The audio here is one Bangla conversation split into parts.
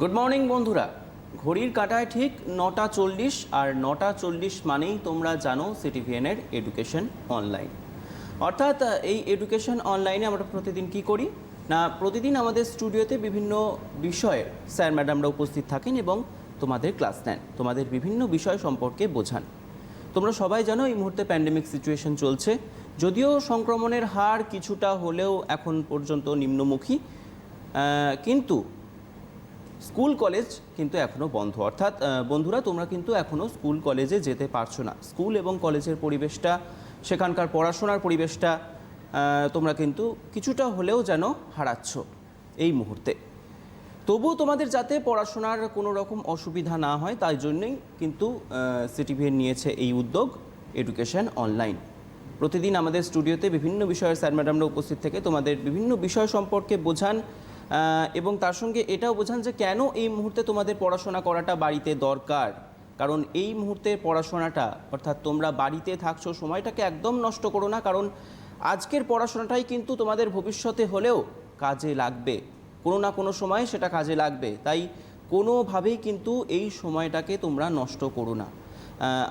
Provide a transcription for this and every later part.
গুড মর্নিং বন্ধুরা। ঘড়ির কাঁটায় ঠিক 9:40 আর 9:40 মানেই তোমরা জানো সিটিভিএনের এডুকেশন অনলাইন। অর্থাৎ এই এডুকেশন অনলাইনে আমরা প্রতিদিন কি করি না, প্রতিদিন আমাদের স্টুডিওতে বিভিন্ন বিষয়ের স্যার ম্যাডামরা উপস্থিত থাকেন এবং তোমাদের ক্লাস নেন, তোমাদের বিভিন্ন বিষয় সম্পর্কে বোঝান। তোমরা সবাই জানো এই মুহূর্তে প্যান্ডেমিক সিচুয়েশন চলছে, যদিও সংক্রমণের হার কিছুটা হলেও এখন পর্যন্ত নিম্নমুখী, কিন্তু স্কুল কলেজ কিন্তু এখনও বন্ধ। অর্থাৎ বন্ধুরা, তোমরা কিন্তু এখনও স্কুল কলেজে যেতে পারছো না। স্কুল এবং কলেজের পরিবেশটা, সেখানকার পড়াশোনার পরিবেশটা তোমরা কিন্তু কিছুটা হলেও যেন হারাচ্ছ এই মুহূর্তে। তবুও তোমাদের যাতে পড়াশোনার কোনো রকম অসুবিধা না হয়, তাই জন্যই কিন্তু সিটিভিএন নিয়েছে এই উদ্যোগ এডুকেশন অনলাইন। প্রতিদিন আমাদের স্টুডিওতে বিভিন্ন বিষয়ের স্যার ম্যাডামরা উপস্থিত থেকে তোমাদের বিভিন্ন বিষয় সম্পর্কে বোঝান এবং তার সঙ্গে এটাও বোঝান যে কেন এই মুহূর্তে তোমাদের পড়াশোনা করাটা বাড়িতে দরকার। কারণ এই মুহূর্তে পড়াশোনাটা, অর্থাৎ তোমরা বাড়িতে থাকছো, সময়টাকে একদম নষ্ট করো না, কারণ আজকের পড়াশোনাটাই কিন্তু তোমাদের ভবিষ্যতে হলেও কাজে লাগবে, কোনো না কোনো সময় সেটা কাজে লাগবে। তাই কোনোভাবেই কিন্তু এই সময়টাকে তোমরা নষ্ট করো না।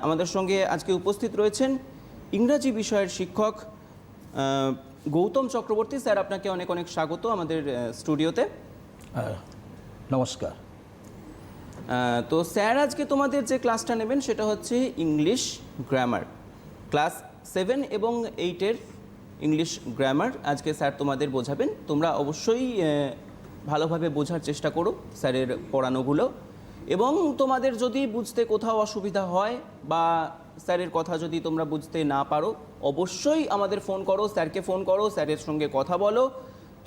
আমাদের সঙ্গে আজকে উপস্থিত রয়েছেন ইংরাজি বিষয়ের শিক্ষক গৌতম চক্রবর্তী। স্যার, আপনাকে অনেক অনেক স্বাগত আমাদের স্টুডিওতে। নমস্কার। তো স্যার, আজকে তোমাদের যে ক্লাসটা নেবেন সেটা হচ্ছে ইংলিশ গ্রামার, ক্লাস 7 এবং 8-এর ইংলিশ গ্রামার আজকে স্যার তোমাদের বোঝাবেন। তোমরা অবশ্যই ভালোভাবে বোঝার চেষ্টা করো স্যারের পড়ানোগুলো, এবং তোমাদের যদি বুঝতে কোথাও অসুবিধা হয় বা স্যারের কথা যদি তোমরা বুঝতে না পারো, অবশ্যই আমাদের ফোন করো, স্যারকে ফোন করো, স্যারের সঙ্গে কথা বলো।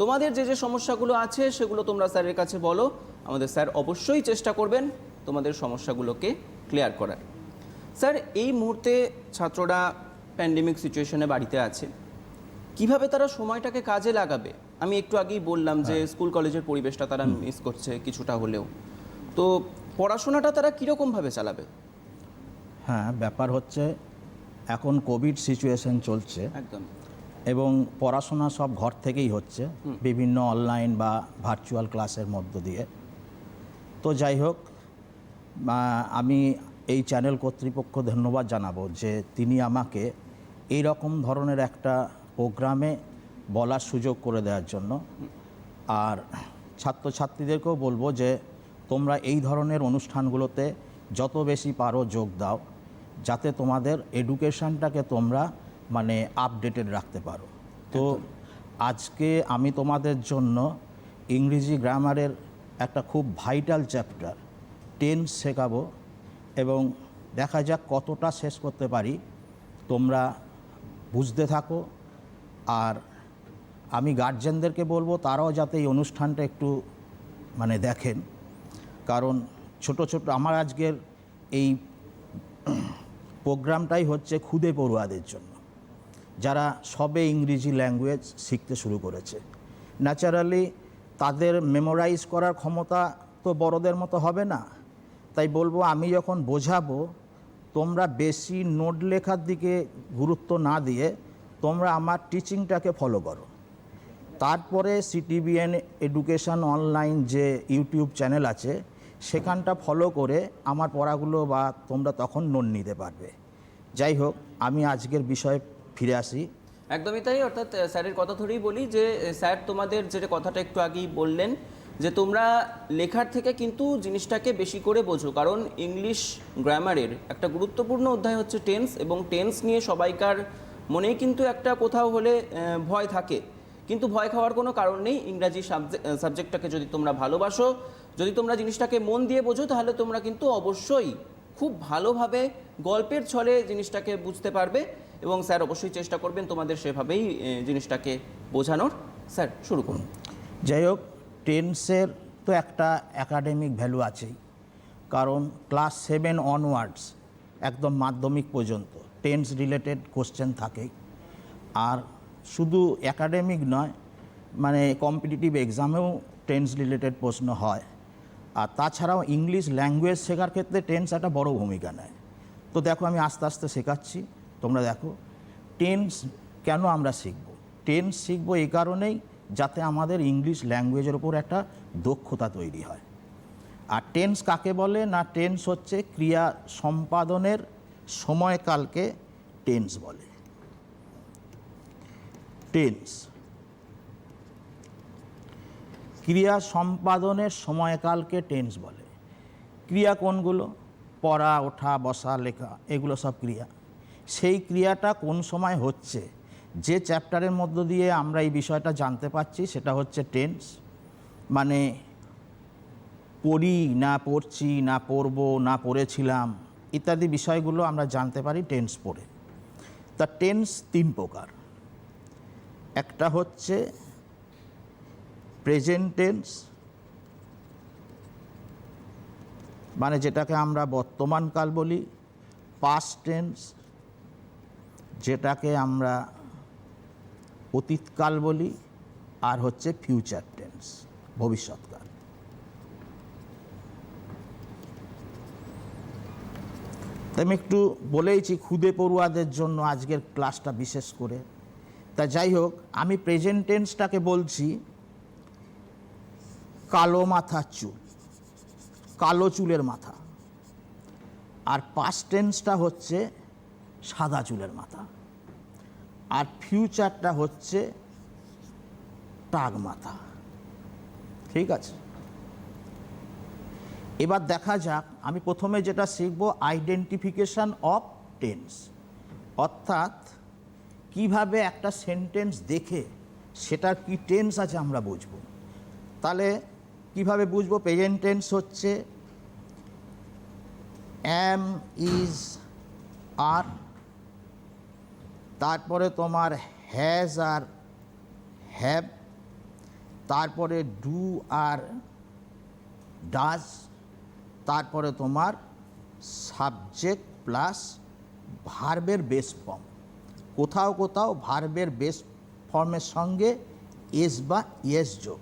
তোমাদের যে যে সমস্যাগুলো আছে সেগুলো তোমরা স্যারের কাছে বলো, আমাদের স্যার অবশ্যই চেষ্টা করবেন তোমাদের সমস্যাগুলোকে ক্লিয়ার করার। স্যার, এই মুহূর্তে ছাত্ররা প্যান্ডেমিক সিচুয়েশনে বাড়িতে আছে, কিভাবে তারা সময়টাকে কাজে লাগাবে? আমি একটু আগেই বললাম যে স্কুল কলেজের পরিবেশটা তারা মিস করছে কিছুটা হলেও, তো পড়াশোনাটা তারা কীরকমভাবে চালাবে? হ্যাঁ, ব্যাপার হচ্ছে এখন কোভিড সিচুয়েশন চলছে একদম, এবং পড়াশোনা সব ঘর থেকেই হচ্ছে, বিভিন্ন অনলাইন বা ভার্চুয়াল ক্লাসের মধ্য দিয়ে। তো যাই হোক, আমি এই চ্যানেল কর্তৃপক্ষ ধন্যবাদ জানাবো যে তিনি আমাকে এই রকম ধরনের একটা প্রোগ্রামে বলার সুযোগ করে দেওয়ার জন্য। আর ছাত্রছাত্রীদেরকেও বলবো যে তোমরা এই ধরনের অনুষ্ঠানগুলোতে যত বেশি পারো যোগ দাও, যাতে তোমাদের এডুকেশনটাকে তোমরা আপডেটেড রাখতে পারো। তো আজকে আমি তোমাদের জন্য ইংরেজি গ্রামারের একটা খুব ভাইটাল চ্যাপ্টার টেন্স শেখাবো এবং দেখা যাক কতটা শেষ করতে পারি। তোমরা বুঝতে থাকো, আর আমি গার্জেনদেরকে বলবো তারাও যাতে এই অনুষ্ঠানটা একটু দেখেন, কারণ ছোট ছোট আমার আজকের এই প্রোগ্রামটাই হচ্ছে খুদে পড়ুয়াদের জন্য, যারা সবে ইংরেজি ল্যাঙ্গুয়েজ শিখতে শুরু করেছে। ন্যাচারালি তাদের মেমোরাইজ করার ক্ষমতা তো বড়দের মতো হবে না, তাই বলবো আমি যখন বোঝাবো তোমরা বেশি নোট লেখার দিকে গুরুত্ব না দিয়ে তোমরা আমার টিচিংটাকে ফলো করো। তারপরে সিটিভিএন এডুকেশন অনলাইন যে ইউটিউব চ্যানেল আছে সেখানটা ফলো করে আমার পড়াগুলো বা তোমরা তখন নোট নিতে পারবে। যাই হোক, আমি আজকের বিষয়ে ফিরে আসি। একদমই তাই। অর্থাৎ স্যারের কথা ধরেই বলি যে স্যার তোমাদের যে কথাটা একটু আগেই বললেন যে তোমরা লেখার থেকে কিন্তু জিনিসটাকে বেশি করে বোঝো, কারণ ইংলিশ গ্রামারের একটা গুরুত্বপূর্ণ অধ্যায় হচ্ছে টেন্স, এবং টেন্স নিয়ে সবাইকার মনেই কিন্তু একটা কোথাও হলে ভয় থাকে, কিন্তু ভয় খাওয়ার কোনো কারণ নেই। ইংরাজি সাবজেক্টটাকে যদি তোমরা ভালোবাসো, যদি তোমরা জিনিসটাকে মন দিয়ে বোঝো, তাহলে তোমরা কিন্তু অবশ্যই খুব ভালোভাবে গল্পের ছলে জিনিসটাকে বুঝতে পারবে, এবং স্যার অবশ্যই চেষ্টা করবেন তোমাদের সেভাবেই জিনিসটাকে বোঝানোর। স্যার, শুরু করুন। যাই হোক, টেন্সের তো একটা একাডেমিক ভ্যালু আছেই, কারণ ক্লাস 7 অনওয়ার্ডস একদম মাধ্যমিক পর্যন্ত টেন্স রিলেটেড কোশ্চেন থাকেই। আর শুধু একাডেমিক নয়, কম্পিটিটিভ এক্সামেও টেন্স রিলেটেড প্রশ্ন হয়। আর তাছাড়াও ইংলিশ ল্যাঙ্গুয়েজ শেখার ক্ষেত্রে টেন্স একটা বড় ভূমিকা নেয়। তো দেখো, আমি আস্তে আস্তে শেখাচ্ছি, তোমরা দেখো। টেন্স কেন আমরা শিখব? টেন্স শিখব এই কারণেই যাতে আমাদের ইংলিশ ল্যাঙ্গুয়েজের ওপর একটা দক্ষতা তৈরি হয়। আর টেন্স কাকে বলে না, টেন্স হচ্ছে ক্রিয়া সম্পাদনের সময়কালকে টেন্স বলে। টেন্স ক্রিয়া সম্পাদনের সময়কালকে টেন্স বলে। ক্রিয়া কোনগুলো? পড়া, ওঠা, বসা, লেখা, এগুলো সব ক্রিয়া। সেই ক্রিয়াটা কোন সময় হচ্ছে, যে চ্যাপ্টারের মধ্য দিয়ে আমরা এই বিষয়টা জানতে পারছি সেটা হচ্ছে টেন্স। মানে পড়ি না পড়ছি, না পড়ব না পড়েছিলাম, ইত্যাদি বিষয়গুলো আমরা জানতে পারি টেন্স পড়ে। তা টেন্স তিন প্রকার। একটা হচ্ছে প্রেজেন্ট টেন্স, মানে যেটাকে আমরা বর্তমানকাল বলি। পাস্ট টেন্স, যেটাকে আমরা অতীতকাল বলি। আর হচ্ছে ফিউচার টেন্স, ভবিষ্যৎকাল। তাই আমি একটু বলেইছি খুদে পড়ুয়াদের জন্য আজকের ক্লাসটা বিশেষ করে। তা যাই হোক, আমি প্রেজেন্ট টেন্সটাকে বলছি কালো মাথার চুল, কালো চুলের মাথা। আর পাস্ট টেন্সটা হচ্ছে সাদা চুলের মাথা। আর ফিউচারটা হচ্ছে টাক মাথা। ঠিক আছে, এবার দেখা যাক। আমি প্রথমে যেটা শিখব আইডেন্টিফিকেশন অফ টেন্স, অর্থাৎ কিভাবে একটা সেন্টেন্স দেখে সেটার কি টেন্স আছে আমরা বুঝব। তাহলে কিভাবে বুঝবো? প্রেজেন্ট টেন্স হচ্ছে এম, ইজ, আর, তারপরে তোমার হ্যাজ আর হ্যাভ, তারপরে ডু আর ডাজ, তারপরে তোমার সাবজেক্ট প্লাস ভার্বের বেস ফর্ম। কোথাও কোথাও ভার্বের বেস ফর্মের সঙ্গে এস বা ইয়েস যোগ।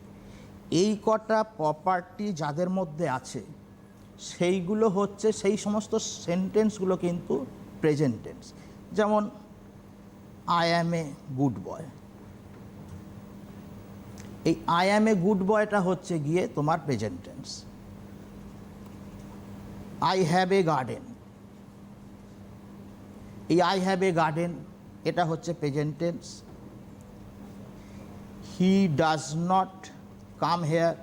এই কটা প্রপার্টি যাদের মধ্যে আছে সেইগুলো হচ্ছে, সেই সমস্ত সেন্টেন্সগুলো কিন্তু প্রেজেন্ট টেন্স। যেমন I am a good boy, এই আই অ্যাম এ গুড বয়টা হচ্ছে গিয়ে তোমার present tense. I have a garden, এই আই হ্যাভ এ গার্ডেন এটা হচ্ছে present tense. He does not come here,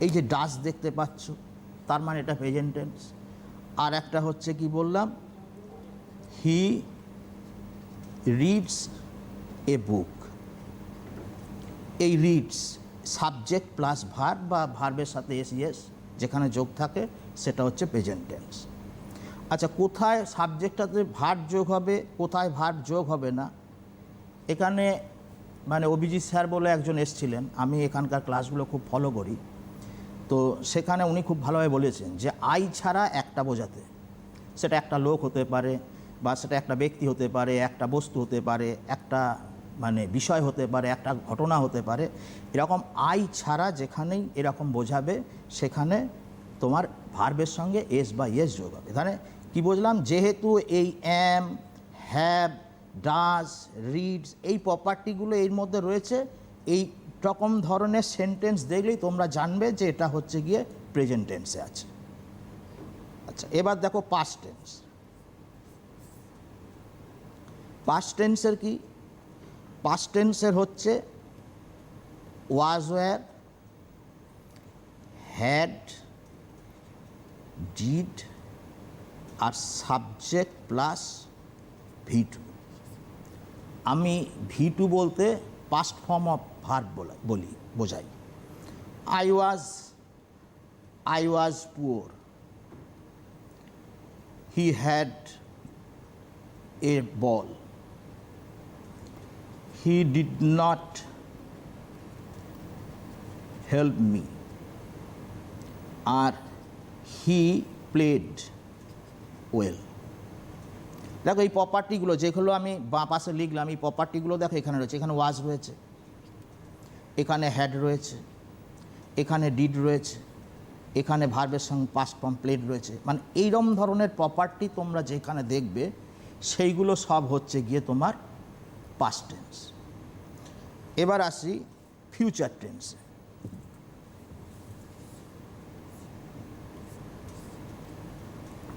এই যে ডাজ দেখতে পাচ্ছ তার মানে এটা প্রেজেন্ট টেন্স। আর একটা হচ্ছে কি বললাম, হি রিডস এ বুক, এই রিডস সাবজেক্ট প্লাস ভার্ব বা ভার্বের সাথে এস ইয়েস যেখানে যোগ থাকে সেটা হচ্ছে প্রেজেন্ট টেন্স। আচ্ছা, কোথায় সাবজেক্টটাতে ভার্ব যোগ হবে, কোথায় ভার্ব যোগ হবে না, এখানে মানে অভিজিৎ স্যার বলে একজন এসছিলেন, আমি এখানকার ক্লাসগুলো খুব ফলো করি, তো সেখানে উনি খুব ভালোভাবে বলেছেন যে আই ছাড়া একটা বোঝাতে, সেটা একটা লোক হতে পারে বা সেটা একটা ব্যক্তি হতে পারে, একটা বস্তু হতে পারে, একটা মানে বিষয় হতে পারে, একটা ঘটনা হতে পারে, এরকম আই ছাড়া যেখানেই এরকম বোঝাবে সেখানে তোমার ভার্বের সঙ্গে এস বা ইয়েস যোগ হবে। এখানে কি বুঝলাম, যেহেতু এই অ্যাম, হ্যাভ, ডাজ, রিডস এই প্রপার্টিগুলো এর মধ্যে রয়েছে, এই রকম ধরনের সেন্টেন্স দেখলেই তোমরা জানবে যে এটা হচ্ছে গিয়ে প্রেজেন্ট টেন্সে আছে। আচ্ছা, এবার দেখো পাস্ট টেন্স। পাস্ট টেন্সের কি? পাস্ট টেন্সের হচ্ছে ওয়াজ, ওয়্যার, হ্যাড, ডিড আর সাবজেক্ট প্লাস ভি2। আমি ভি2 বলতে পাস্ট ফর্ম অফ ভার্ব বলি, বোঝাই। I was poor, he had a ball, he did not help me, আর হি প্লেড ওয়েল। দেখো এই প্রপার্টিগুলো যেগুলো আমি বাঁ পাশে লিখলাম, এই প্রপার্টিগুলো দেখো এখানে রয়েছে। এখানে ওয়াজ রয়েছে, এখানে হ্যাড রয়েছে, এখানে ডিড রয়েছে, এখানে ভার্বের সঙ্গে পাস্ট ফর্ম প্লেড রয়েছে। মানে এইরকম ধরনের প্রপার্টি তোমরা যেখানে দেখবে সেইগুলো সব হচ্ছে গিয়ে তোমার পাস্ট টেন্স। এবার আসি ফিউচার টেন্সে।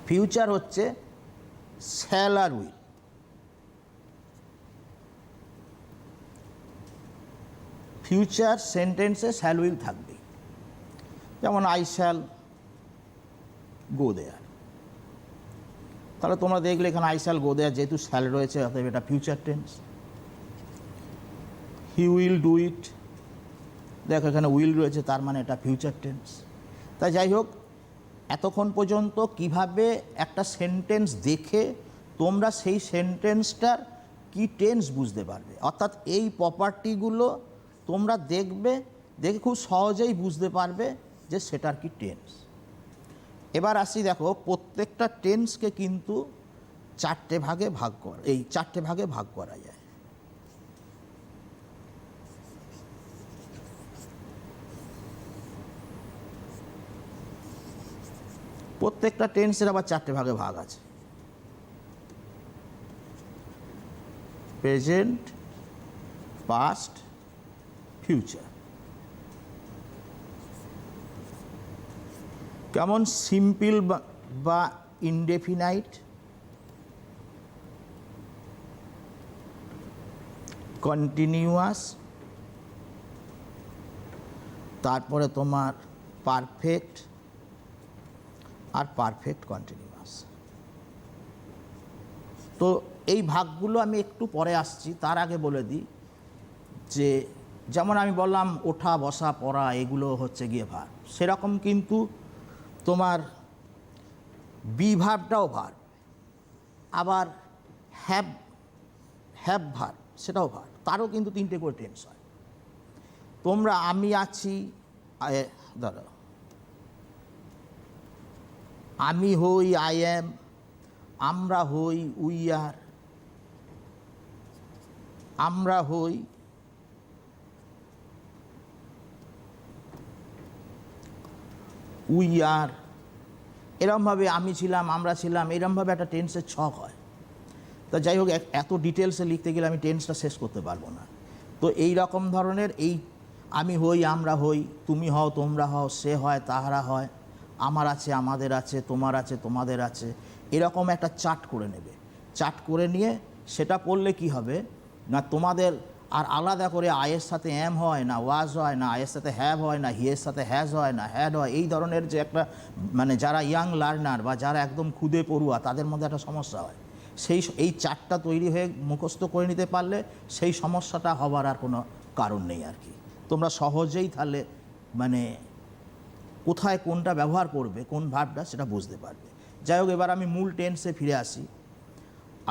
ফিউচার হচ্ছে শ্যাল আর উইল। ফিউচার সেন্টেন্সে শ্যাল উইল থাকবে, যেমন আই শ্যাল গো দেয়ার। তাহলে তোমরা দেখলে এখানে আই শ্যাল গো দেয়ার যেহেতু শ্যাল রয়েছে, অতএব এটা future tense. He will do it, দেখো এখানে উইল রয়েছে, তার মানে এটা ফিউচার টেন্স। তাই যাই হোক, এতক্ষণ পর্যন্ত কিভাবে একটা সেন্টেন্স দেখে তোমরা সেই সেন্টেন্সটার কি টেন্স বুঝতে পারবে, অর্থাৎ এই প্রপার্টিগুলো তোমরা দেখবে, দেখে খুব সহজেই বুঝতে পারবে যে সেটার কি টেন্স। এবার আসি, দেখো প্রত্যেকটা টেন্সকে কিন্তু চারটে ভাগে ভাগ করা যায়। প্রত্যেকটা টেন্সের আবার চারটে ভাগে ভাগ আছে: প্রেজেন্ট, পাস্ট, ফিউচার। কেমন সিম্পল বা ইনডেফিনাইট, কন্টিনিউয়াস, তারপরে তোমার পারফেক্ট আর পারফেক্ট কন্টিনিউয়াস। তো এই ভাগগুলো আমি একটু পরে আসছি, তার আগে বলে দিই যে যেমন আমি বললাম ওঠা, বসা, পড়া, এগুলো হচ্ছে গিয়ে ভার্ব, সেরকম কিন্তু তোমার বি ভার্বটাও ভার্ব, আবার হ্যাভ ভার্ব সেটাও ভার্ব, তারও কিন্তু তিনটে করে টেন্স হয়। তোমরা আমি আছি, ধরো আমি হই আই অ্যাম, আমরা হই উই আর, আমরা হই উই আর, এরমভাবে আমি ছিলাম, আমরা ছিলাম, এরমভাবে একটা টেন্সের ছক হয়। তা যাই হোক, এত ডিটেলসে লিখতে গেলে আমি টেন্সটা শেষ করতে পারবো না। তো এই রকম ধরনের এই আমি হই, আমরা হই, তুমি হও, তোমরা হও, সে হয়, তাহারা হয়, আমার আছে, আমাদের আছে, তোমার আছে, তোমাদের আছে, এরকম একটা চার্ট করে নেবে। চার্ট করে নিয়ে সেটা পড়লে কি হবে না, তোমাদের আর আলাদা করে আয়ের সাথে অ্যাম হয় না, ওয়াজ হয় না, আয়ের সাথে হ্যাভ হয় না, হিয়ের সাথে হ্যাজ হয় না, হ্যাড হয়, এই ধরনের যে একটা মানে যারা ইয়াং লার্নার বা যারা একদম খুদে পড়ুয়া তাদের মধ্যে একটা সমস্যা হয়। এই চার্টটা তৈরি হয়ে মুখস্থ করে নিতে পারলে সেই সমস্যাটা হবার আর কোনো কারণ নেই আর কি। তোমরা সহজেই তাহলে মানে কোথায় কোনটা ব্যবহার করবে, কোন ভার্বটা, সেটা বুঝতে পারবে। যাই হোক, এবার আমি মূল টেন্সে ফিরে আসি।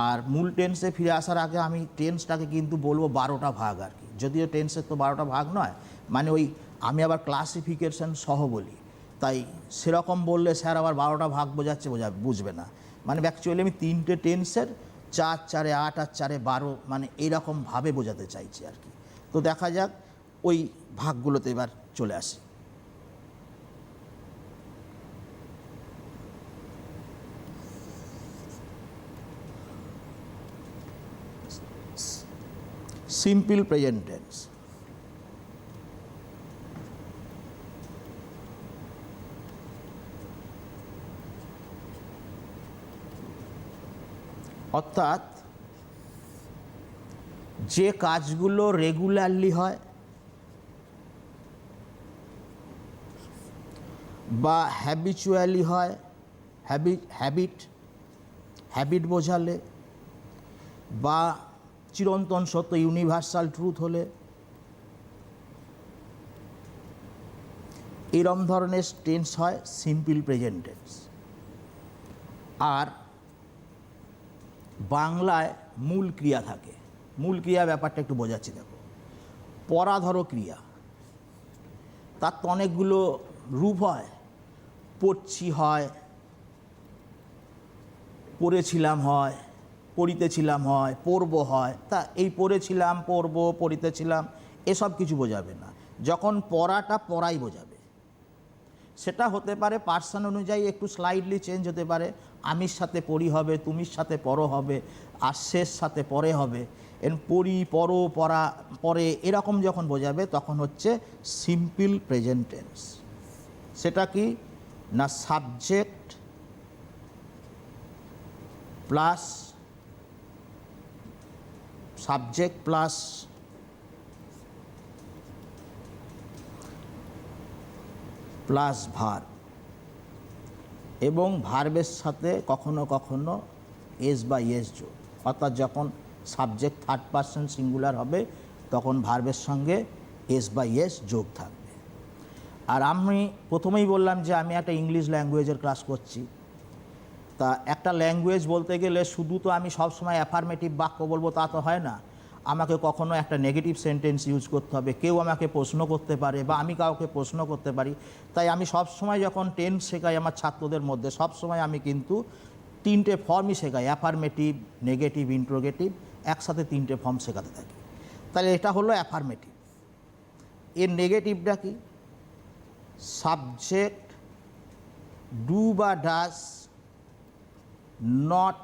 আর মূল টেন্সে ফিরে আসার আগে আমি টেন্সটাকে কিন্তু বলবো 12টা ভাগ আর কি, যদিও টেন্সের তো 12টা ভাগ নয়, মানে ওই আমি আবার ক্লাসিফিকেশন সহ বলি, তাই সেরকম বললে স্যার আবার 12টা ভাগ বুঝবে না। মানে অ্যাকচুয়ালি আমি 3টে টেন্সের 4, 4, 8 আর 4, 12 মানে এইরকমভাবে বোঝাতে চাইছি আর কি। তো দেখা যাক ওই ভাগগুলোতে এবার চলে আসি। সিম্পল প্রেজেন্ট টেন্স, অর্থাৎ যে কাজগুলো রেগুলারলি হয় বা হ্যাবিচুয়ালি হয়, হ্যাবিট বোঝালে বা চিরন্তন সত্য ইউনিভার্সাল ট্রুথ হলে, এরম ধরনের টেন্স হয় সিম্পল প্রেজেন্ট টেন্স। আর বাংলায় মূল ক্রিয়া থাকে। মূল ক্রিয়া ব্যাপারটা একটু বোঝাচ্ছি, দেখো পড়া ধরো ক্রিয়া, তার তো অনেকগুলো রূপ হয়। পড়ছি হয়, পড়েছিলাম হয়, পড়িতেছিলাম হয়, পড়ব হয়। তা এই পড়েছিলাম, পড়ব, পড়িতেছিলাম এসব কিছু বোঝাবে না। যখন পড়াটা পড়াই বোঝাবে, সেটা হতে পারে পার্সন অনুযায়ী একটু স্লাইডলি চেঞ্জ হতে পারে। আমির সাথে পড়ি হবে, তুমির সাথে পড়ো হবে, আর শেষ সাথে পরে হবে। পড়ি, পড়ো, পড়া, পরে এরকম যখন বোঝাবে তখন হচ্ছে সিম্পল প্রেজেন্ট টেন্স। সেটা কি না, subject plus subject plus verb, এবং ভার্বের সাথে কখনো কখনো এস বা এস যোগ, অর্থাৎ যখন সাবজেক্ট থার্ড পারসন সিঙ্গুলার হবে তখন ভার্বের সঙ্গে এস বা এস যোগ থাকবে। আর আমি প্রথমেই বললাম যে আমি একটা ইংলিশ ল্যাঙ্গুয়েজের ক্লাস করছি। তা একটা ল্যাঙ্গুয়েজ বলতে গেলে শুধু তো আমি সবসময় অ্যাফার্মেটিভ বাক্য বলবো তা তো হয় না, আমাকে কখনো একটা নেগেটিভ সেন্টেন্স ইউজ করতে হবে, কেউ আমাকে প্রশ্ন করতে পারে বা আমি কাউকে প্রশ্ন করতে পারি। তাই আমি সবসময় যখন টেন্স শেখাই আমার ছাত্রদের মধ্যে সবসময় আমি কিন্তু তিনটে ফর্মই শেখাই, অ্যাফার্মেটিভ, নেগেটিভ, ইন্ট্রোগেটিভ, একসাথে তিনটে ফর্ম শেখাতে থাকি। তাহলে এটা হলো অ্যাফার্মেটিভ। এর নেগেটিভটা কি? সাবজেক্ট ডু বা ডাজ, নট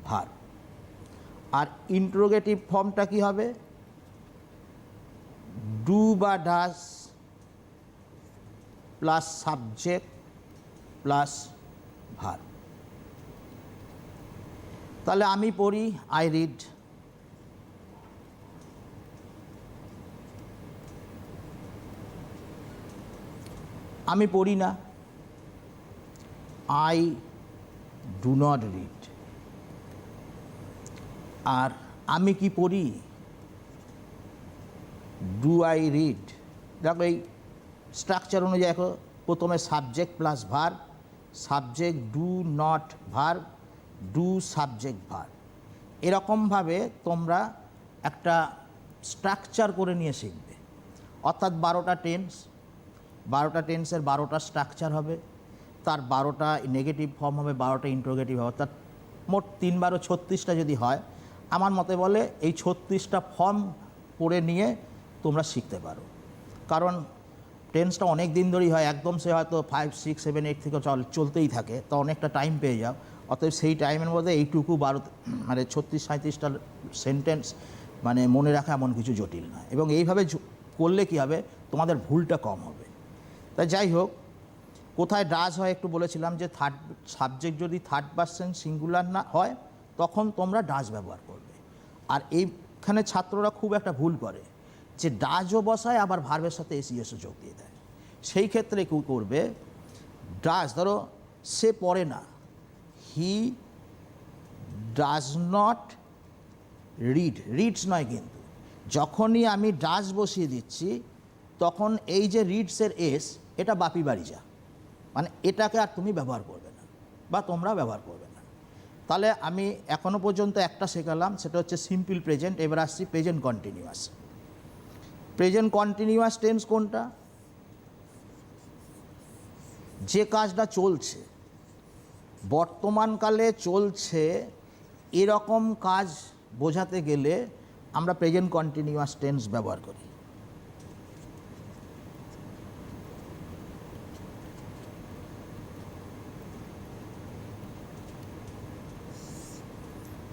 ভার্ব। আর ইন্ট্রোগেটিভ ফর্মটা কি হবে? ডু বা does plus subject plus verb. তাহলে আমি পড়ি আই রিড, আমি পড়ি না, আই ডু নট রিড। আর আমি কি পড়ি? Do I read. দেখো এই স্ট্রাকচার অনুযায়ী দেখো, প্রথমে subject plus verb, subject do not verb, do subject verb. এরকমভাবে তোমরা একটা স্ট্রাকচার করে নিয়ে শিখবে। অর্থাৎ 12টা টেন্স, 12টা টেন্সের 12টা স্ট্রাকচার হবে, তার 12টা নেগেটিভ ফর্ম হবে, 12টা ইন্ট্রোগেটিভ হবে, অর্থাৎ মোট 3 12 36টা যদি হয়, আমার মতে বলে এই 36টা ফর্ম পড়ে নিয়ে তোমরা শিখতে পারো। কারণ টেন্সটা অনেক দিন ধরেই হয়, একদম সে হয়তো 5 6 7 8 থেকে চলতেই থাকে, তো অনেকটা টাইম পেয়ে যাও। অতএব সেই টাইমের মধ্যে এইটুকু 12 মানে 36 37টা সেন্টেন্স মানে মনে রাখা এমন কিছু জটিল না, এবং এইভাবে করলে কি হবে, তোমাদের ভুলটা কম হবে। তাই যাই হোক, কোথায় ডাজ হয় একটু বলেছিলাম যে সাবজেক্ট যদি থার্ড পারসন সিঙ্গুলার না হয় তখন তোমরা ডাজ ব্যবহার করবে। আর এইখানে ছাত্ররা খুব একটা ভুল করে যে ডাজও বসায় আবার ভার্বের সাথে এসও যোগ দিয়ে দেয়। সেই ক্ষেত্রে কেউ করবে ডাজ, ধরো সে পড়ে না, হি ডাজ নট রিড, রিডস নয়, কিন্তু যখনই আমি ডাজ বসিয়ে দিচ্ছি তখন এই যে রিডসের এস, এটা বাপি বাড়ি যা, মানে এটাকে আর তুমি ব্যবহার করবে না বা তোমরা ব্যবহার করবে না। তাহলে আমি এখনও পর্যন্ত একটা শেখালাম, সেটা হচ্ছে সিম্পল প্রেজেন্ট। এবার আসছি present continuous. Present continuous tense কোনটা? যে কাজটা চলছে, বর্তমানকালে চলছে, এরকম কাজ বোঝাতে গেলে আমরা প্রেজেন্ট কন্টিনিউয়াস টেন্স ব্যবহার করি।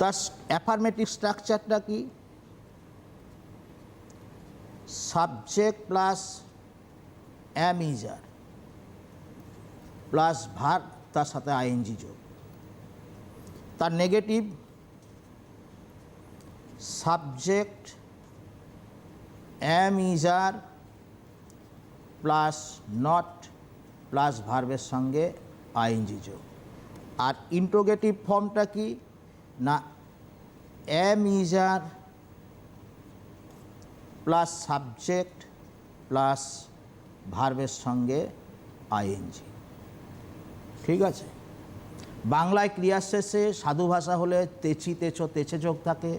তার অ্যাফার্মেটিভ স্ট্রাকচারটা কি? Subject plus am is are plus verb, তার সাথে আইএনজি যোগ। তার negative subject am is are plus not plus ভার্বের সঙ্গে আইএনজি যোগ। আর ইন্ট্রোগেটিভ ফর্মটা কি না, am is are plus subject plus ভার্বের সঙ্গে আইএনজি। ঠিক আছে? বাংলায় ক্রিয়ার শেষে সাধু ভাষা হলে তেছি তেছো তেছে যোগ থাকে,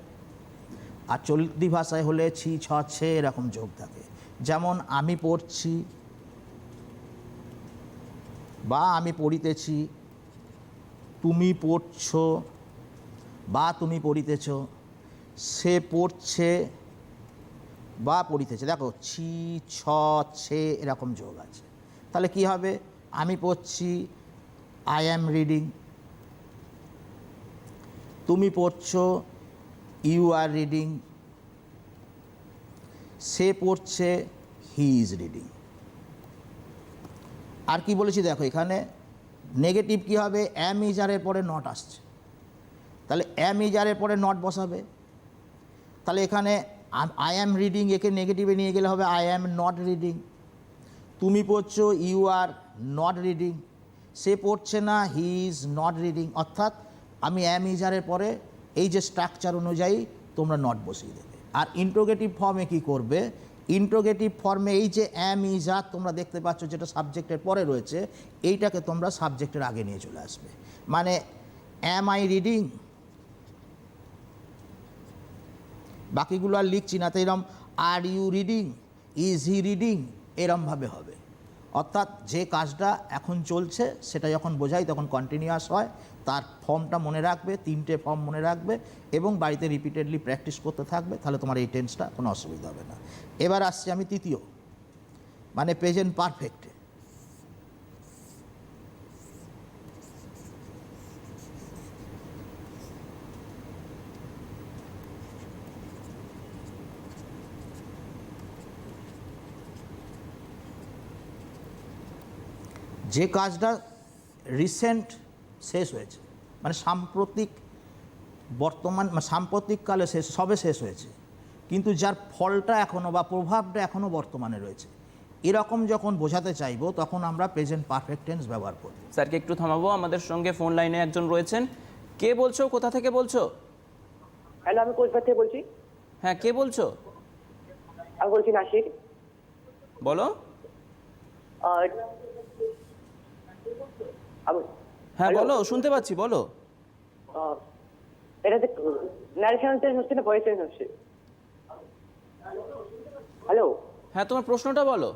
আর চলতি ভাষায় হলে ছি ছ ছে এরকম যোগ থাকে। যেমন আমি পড়ছি বা আমি পড়িতেছি, তুমি পড়ছো বা তুমি পড়িতেছ, সে পড়ছে বা পড়িতেছে। দেখো ছি ছ ছে এরকম যোগ আছে। তাহলে কি হবে? আমি পড়ছি, আই অ্যাম রিডিং। তুমি পড়ছো, ইউ আর রিডিং। সে পড়ছে, হি ইজ রিডিং। আর কি বলেছি দেখো, এখানে নেগেটিভ কি হবে? অ্যাম ইজ আরের পরে নট আসছে, তাহলে অ্যাম ইজারের পরে নট বসাবে। তাহলে এখানে আই অ্যাম রিডিং, একে নেগেটিভে নিয়ে গেলে হবে আই অ্যাম নট রিডিং। তুমি পড়ছো ইউ আর নট রিডিং, সে পড়ছে না হি ইজ নট রিডিং। অর্থাৎ আমি অ্যাম ইজারের পরে এই যে স্ট্রাকচার অনুযায়ী তোমরা নট বসিয়ে দেবে। আর ইন্ট্রোগেটিভ ফর্মে কি করবে, ইন্ট্রোগেটিভ ফর্মে এই যে অ্যাম ইজ আর তোমরা দেখতে পাচ্ছ যেটা সাবজেক্টের পরে রয়েছে, এইটাকে তোমরা সাবজেক্টের আগে নিয়ে চলে আসবে। মানে অ্যাম আই রিডিং, বাকিগুলো আর লিখছি না। তো এরম are you reading, is he reading, এরমভাবে হবে। অর্থাৎ যে কাজটা এখন চলছে সেটা যখন বোঝাই তখন কন্টিনিউয়াস হয়। তার ফর্মটা মনে রাখবে, 3টে ফর্ম মনে রাখবে এবং বাড়িতে রিপিটেডলি প্র্যাকটিস করতে থাকবে, তাহলে তোমার এই টেন্সটা কোনো অসুবিধা হবে না। এবার আসছি আমি তৃতীয়, মানে প্রেজেন্ট পারফেক্টে। যে কাজটা রিসেন্ট শেষ হয়েছে, মানে সাম্প্রতিক, বর্তমান সাম্প্রতিককালে সবে শেষ হয়েছে, কিন্তু যার ফলটা এখনও বা প্রভাবটা এখনও বর্তমানে রয়েছে, এরকম যখন বোঝাতে চাইবো তখন আমরা প্রেজেন্ট পারফেক্ট টেন্স ব্যবহার করব। স্যারকে একটু থামাবো, আমাদের সঙ্গে ফোন লাইনে একজন রয়েছেন। কে বলছো, কোথা থেকে বলছো? হ্যালো, আমি কোচবিহার থেকে বলছি। হ্যাঁ, কে বলছো? আমি বলছি নাসির। বলো। আর হ্যাঁ বলো, শুনতে পাচ্ছি, বলো। এটাতে ন্যারেশন চেঞ্জ হচ্ছে না ভয়েস চেঞ্জ হচ্ছে? হ্যালো হ্যাঁ, তোমার প্রশ্নটা বলো।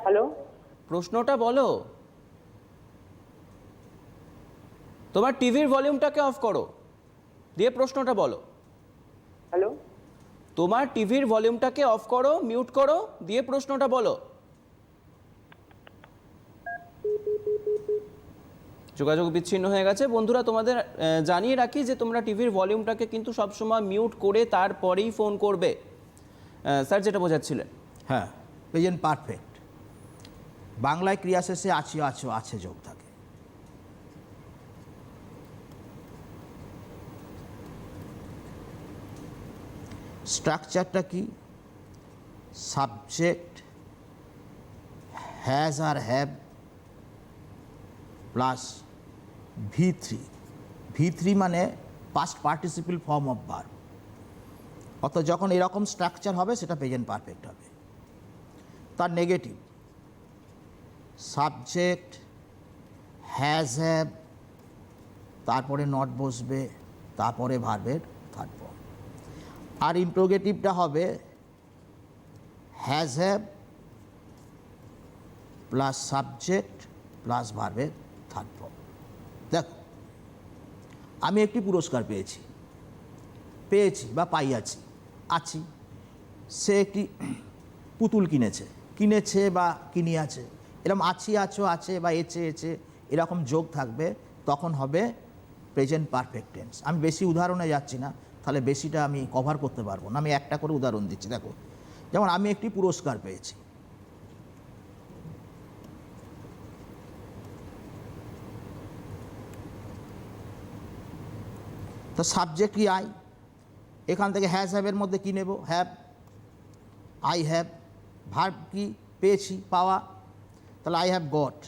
হ্যালো, প্রশ্নটা বলো। তোমার টিভির ভলিউমটাকে অফ করো, দিয়ে প্রশ্নটা বলো। হ্যালো, তোমার টিভির ভলিউমটাকে অফ করো, মিউট করো, দিয়ে প্রশ্নটা বলো। যোগাযোগ বিচ্ছিন্ন হয়ে গেছে। বন্ধুরা, তোমাদের জানিয়ে রাখি যে তোমরা টিভির ভলিউমটাকে কিন্তু সবসময় মিউট করে তারপরেই ফোন করবে। স্যার যেটা বোঝাচ্ছিলেন। হ্যাঁ, প্রেজেন্ট পারফেক্ট বাংলায় ক্রিয়া শেষে আছি, আছো, আছে যোগ থাকে। স্ট্রাকচারটা কি, সাবজেক্ট হ্যাজ আর হ্যাভ প্লাস V3 মানে past participle form of verb. অর্থাৎ যখন এরকম স্ট্রাকচার হবে সেটা প্রেজেন্ট পারফেক্ট হবে। তার নেগেটিভ, সাবজেক্ট হ্যাজ হ্যাভ, তারপরে নট বসবে, তারপরে ভার্বের থার্ড ফর্ম। আর ইন্ট্রোগেটিভটা হবে has have plus subject plus ভার্বের থার্ড ফর্ম। দেখো, আমি একটি পুরস্কার পেয়েছি বা পাইয়াছি, আছি। সে একটি পুতুল কিনেছে বা কিনিয়াছে, এরকম আছি, আছো, আছে বা এছে এরকম যোগ থাকবে, তখন হবে প্রেজেন্ট পারফেক্ট টেন্স। আমি বেশি উদাহরণে যাচ্ছি না, তাহলে বেশিটা আমি কভার করতে পারবো না। আমি একটা করে উদাহরণ দিচ্ছি। দেখো, যেমন আমি একটি পুরস্কার পেয়েছি, তো সাবজেক্ট কি আই, এখান থেকে হ্যাজ হ্যাভের মধ্যে কী নেব, হ্যাভ, আই হ্যাভ। ভার্ব কি, পেয়েছি, পাওয়া, তাহলে I have got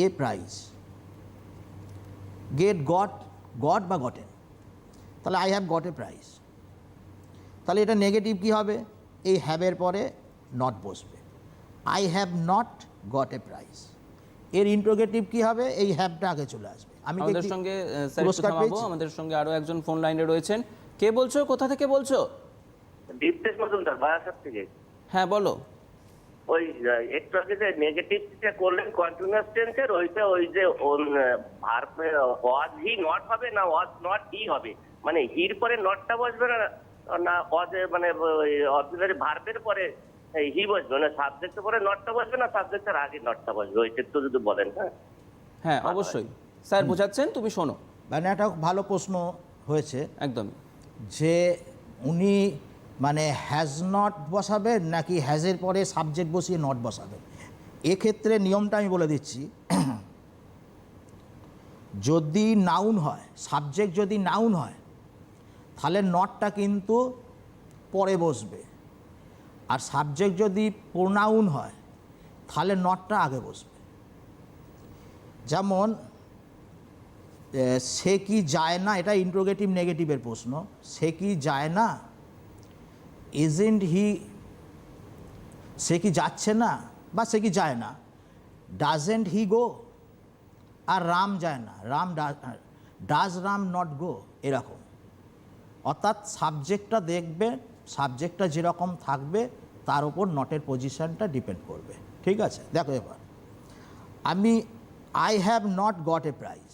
a prize. Get, got বা গটেন, তাহলে I have got a prize. তাহলে এটা নেগেটিভ কি হবে, এই হ্যাভের পরে নট বসবে, I have not goat a prize. এর ইন্ট্রোগেটিভ কি হবে, এই হ্যাভটা আগে চলে আসবে। আমি আমাদের সঙ্গে আমাদের সঙ্গে আরো একজন ফোন লাইনে রয়েছেন। কে বলছো, কোথা থেকে বলছো? দীপ্তেশ মজুমদার বারাসাত থেকে। হ্যাঁ বলো। ওই একটু আগে যে নেগেটিভটা করলেন কন্টিনিউয়াস টেন্সের, ওইটা ওই যে ভার্ব ওয়াজ হি নট হবে না ওয়াজ নট হি হবে, মানে হির পরে নটটা বসবে না ওয়াজ, মানে অক্সিলারি ভার্বের পরে হি বসবে, মানে সাবজেক্টের পরে নটটা বসবে না সাবজেক্টের আগে নটটা বসবে, ওইটা একটু যদি বলেন। হ্যাঁ অবশ্যই, স্যার বোঝাচ্ছেন, তুমি শোনো। মানে একটা ভালো প্রশ্ন হয়েছে একদম, যে উনি মানে হ্যাজ নট বসাবেন নাকি হ্যাজের পরে সাবজেক্ট বসিয়ে নট বসাবেন। এক্ষেত্রে নিয়মটা আমি বলে দিচ্ছি। যদি নাউন হয়, সাবজেক্ট যদি নাউন হয়, তাহলে নটটা কিন্তু পরে বসবে। আর সাবজেক্ট যদি প্রোনাউন হয়, তাহলে নটটা আগে বসবে। যেমন সে কি যায় না, এটা ইন্ট্রোগেটিভ নেগেটিভের প্রশ্ন। সে কি যায় না, ইজন্ট হি, সে কি যাচ্ছে না বা সে কি যায় না, ডাজেন্ট হি গো। আর রাম যায় না, ডাজ রাম নট গো, এরকম। অর্থাৎ সাবজেক্টটা দেখবে, সাবজেক্টটা যেরকম থাকবে তার উপর নটের পজিশনটা ডিপেন্ড করবে। ঠিক আছে, দেখো এবার আমি I have not goat a prize.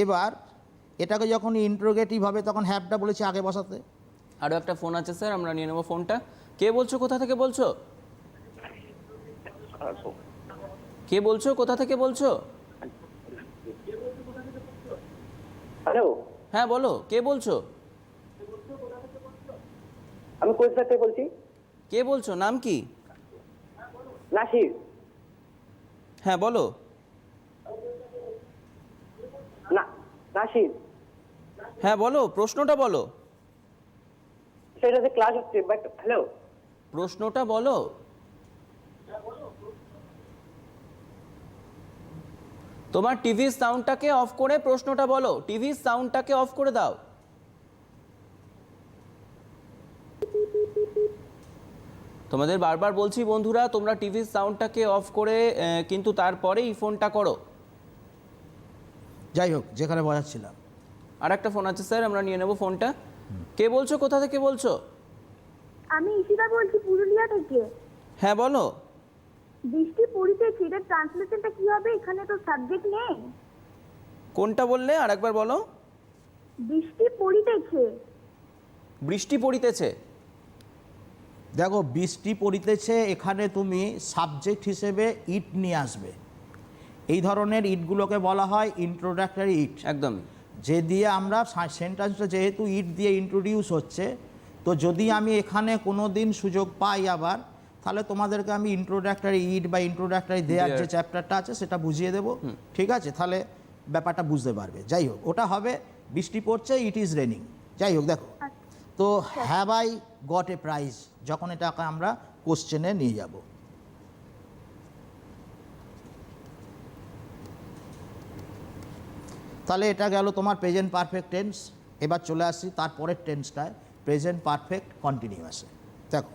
এবার এটাকে যখন ইন্ট্রোগেটিভ হবে তখন হ্যাভটা বলেছি আগে বসাতে। আরও একটা ফোন আছে স্যার, আমরা নিয়ে নেবো ফোনটা। কে বলছো, কোথা থেকে বলছো? কে বলছো, কোথা থেকে বলছো? হ্যালো, হ্যাঁ বলো, কে বলছো? আমি কলকাতা থেকে বলছি। কে বলছো, নাম কি? নাসির। হ্যাঁ বলো। না, নাসির। হ্যাঁ বলো, প্রশ্নটা বলো। সেটাতে ক্লাস হচ্ছে, বাট হ্যালো, প্রশ্নটা বলো। তোমার টিভির সাউন্ডটাকে অফ করে প্রশ্নটা বলো। টিভির সাউন্ডটাকে অফ করে দাও। তোমাদের বারবার বলছি বন্ধুরা, তোমরা টিভির সাউন্ডটাকে অফ করে কিন্তু তারপরেই ফোনটা করো। যাই হোক, যেখানে বোঝাচ্ছিলাম। আর একটা ফোন আছে স্যার, আমরা নিয়ে নেব ফোনটা। কে বলছো, কোথা থেকে বলছো? আমি ঈশিতা বলছি পুরুলিয়া থেকে। হ্যাঁ বলো। বৃষ্টি পড়িতেছে, এটার ট্রান্সলেশনটা কি হবে? এখানে তো সাবজেক্ট নেই। কোনটা বললে, আর একবার বলো। বৃষ্টি পড়িতেছে। বৃষ্টি পড়িতেছে। দেখো, বৃষ্টি পড়িতেছে, এখানে তুমি সাবজেক্ট হিসেবে ইট নিয়ে আসবে। এই ধরনের ইটগুলোকে বলা হয় ইন্ট্রোডাক্টরি ইট। একদম। যে দিয়ে আমরা সেন্টেন্সটা যেহেতু ইট দিয়ে ইন্ট্রোডিউস হচ্ছে, তো যদি আমি এখানে কোনো দিন সুযোগ পাই আবার, তাহলে তোমাদেরকে আমি ইন্ট্রোডাক্টরি ইট বা ইন্ট্রোডাক্টরি দেয়ার যে চ্যাপ্টারটা আছে সেটা বুঝিয়ে দেবো। ঠিক আছে, তাহলে ব্যাপারটা বুঝতে পারবে। যাই হোক, ওটা হবে বৃষ্টি পড়ছে, ইট ইজ রেনিং। যাই হোক, দেখো তো have I got a prize, যখন এটাকে আমরা কোশ্চেনে নিয়ে যাব। তাহলে এটা গেল তোমার প্রেজেন্ট পারফেক্ট টেন্স। এবার চলে আসি তারপরের টেন্সটায়, প্রেজেন্ট পারফেক্ট কন্টিনিউয়াসে। দেখো,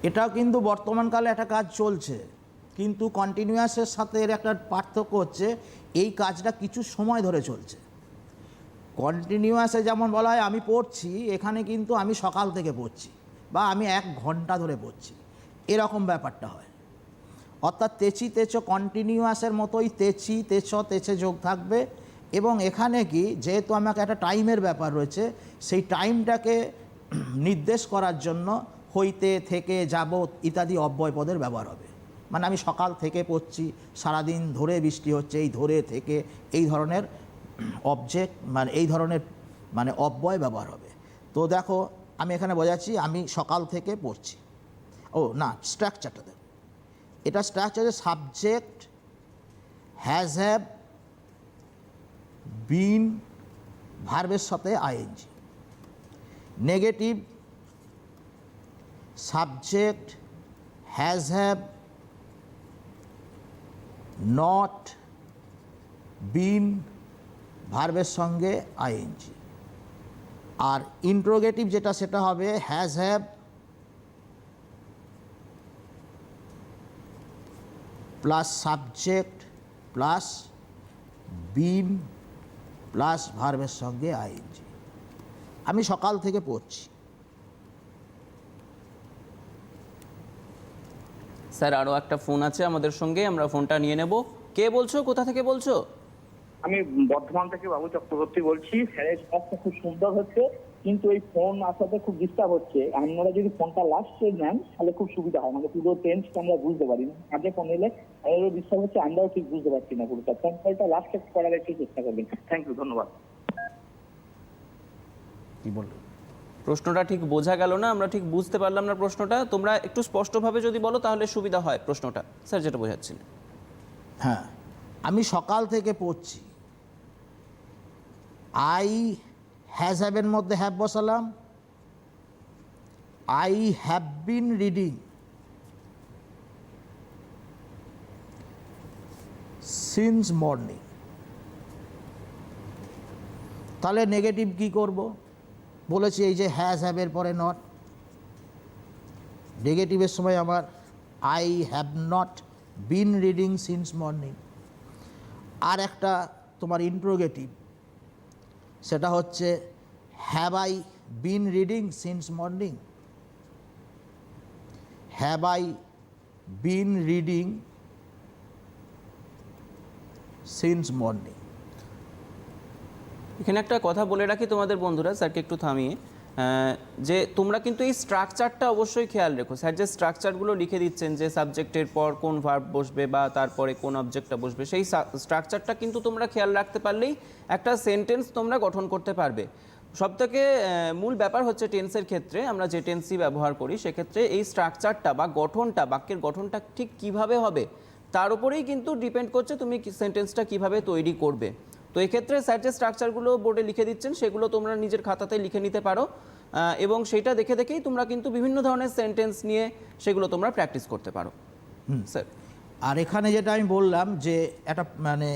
এটাও কিন্তু বর্তমানকালে একটা কাজ চলছে, কিন্তু কন্টিনিউয়াসের সাথে এর একটা পার্থক্য হচ্ছে এই কাজটা কিছু সময় ধরে চলছে। কন্টিনিউয়াসে যেমন বলা হয় আমি পড়ছি, এখানে কিন্তু আমি সকাল থেকে পড়ছি বা আমি 1 ঘন্টা ধরে পড়ছি, এরকম ব্যাপারটা হয়। অর্থাৎ তেচি তেচো কন্টিনিউয়াসের মতোই তেচি তেচ তেচে যোগ থাকবে। এবং এখানে কি, যেহেতু আমাকে একটা টাইমের ব্যাপার রয়েছে, সেই টাইমটাকে নির্দেশ করার জন্য হইতে, থেকে, যাবৎ ইত্যাদি অব্যয় পদের ব্যবহার হবে। মানে আমি সকাল থেকে পড়ছি, সারাদিন ধরে বৃষ্টি হচ্ছে, এই ধরে থেকে এই ধরনের অবজেক্ট মানে এই ধরনের মানে অব্যয় ব্যবহার হবে। তো দেখো, আমি এখানে বোঝাচ্ছি আমি সকাল থেকে পড়ছি। ও না, স্ট্রাকচারটা দেখো, এটা স্ট্রাকচারে সাবজেক্ট হ্যাজ হ্যাভ বিন, ভার্বের সাথে আইএনজি। Negative subject has have not been, ভার্বের সঙ্গে আইএনজি। আর ইন্ট্রোগেটিভ যেটা সেটা হবে has have plus subject plus been plus ভার্বের সঙ্গে আইএনজি। আমি সকাল থেকে পড়ছি। স্যার আরও একটা ফোন আছে আমাদের সঙ্গে, আমরা ফোনটা নিয়ে নেব। কে বলছো, কোথা থেকে বলছো? আমি বর্ধমান থেকে বাবু চক্রবর্তী বলছি। স্যারের ক্লাসটা খুব সুন্দর হচ্ছে, কিন্তু এই ফোন আসাতে খুব ডিস্টার্ব হচ্ছে। আপনারা যদি ফোনটা লাস্টে নেন তাহলে খুব সুবিধা হয়, মানে পুরো টেন্সটা আমরা বুঝতে পারি না। আগে ফোন এলে আমারও ডিস্টার্ব হচ্ছে, আমরাও ঠিক বুঝতে পারছি না পুরোটা। ফোন কলটা লাস্টে করার একটু চেষ্টা করবেন। থ্যাংক ইউ, ধন্যবাদ। কি বললেন? প্রশ্নটা ঠিক বোঝা গেল না, আমরা ঠিক বুঝতে পারলাম না প্রশ্নটা। তোমরা একটু স্পষ্টভাবে যদি বলো তাহলে সুবিধা হয় প্রশ্নটা, স্যার যেটা বোঝাচ্ছিলেন। হ্যাঁ, আমি সকাল থেকে পড়ছি। আই হ্যাজ হ্যাভের মধ্যে হ্যাভ বসালাম, I have been reading since morning. তাহলে নেগেটিভ কি করব? বলেছি এই যে হ্যাজ হ্যাভের পরে নট, নেগেটিভের সময় আমার I have not been reading since morning. আর একটা তোমার ইন্ট্রোগেটিভ, সেটা হচ্ছে have I been reading since morning, have I been reading since morning. এখানে একটা কথা বলে রাখি তোমাদের বন্ধুরা, স্যারকে একটু থামিয়ে, যে তোমরা কিন্তু এই স্ট্রাকচারটা অবশ্যই খেয়াল রেখো। স্যার যে স্ট্রাকচারগুলো লিখে দিচ্ছেন, যে সাবজেক্টের পর কোন ভার্ব বসবে বা তারপরে কোন অবজেক্টটা বসবে, সেই স্ট্রাকচারটা কিন্তু তোমরা খেয়াল রাখতে পারলেই একটা সেন্টেন্স তোমরা গঠন করতে পারবে। সবথেকে মূল ব্যাপার হচ্ছে টেন্সের ক্ষেত্রে আমরা যে টেন্সই ব্যবহার করি, সেক্ষেত্রে এই স্ট্রাকচারটা বা গঠনটা, বাক্যের গঠনটা ঠিক কিভাবে হবে তার উপরেই কিন্তু ডিপেন্ড করছে তুমি সেন্টেন্সটা কিভাবে তৈরি করবে। তো এক্ষেত্রে স্যার যে স্ট্রাকচারগুলো বোর্ডে লিখে দিচ্ছেন সেগুলো তোমরা নিজের খাতাতে লিখে নিতে পারো, এবং সেটা দেখে দেখেই তোমরা কিন্তু বিভিন্ন ধরনের সেন্টেন্স নিয়ে সেগুলো তোমরা প্র্যাকটিস করতে পারো। স্যার, আর এখানে যেটা আমি বললাম যে একটা মানে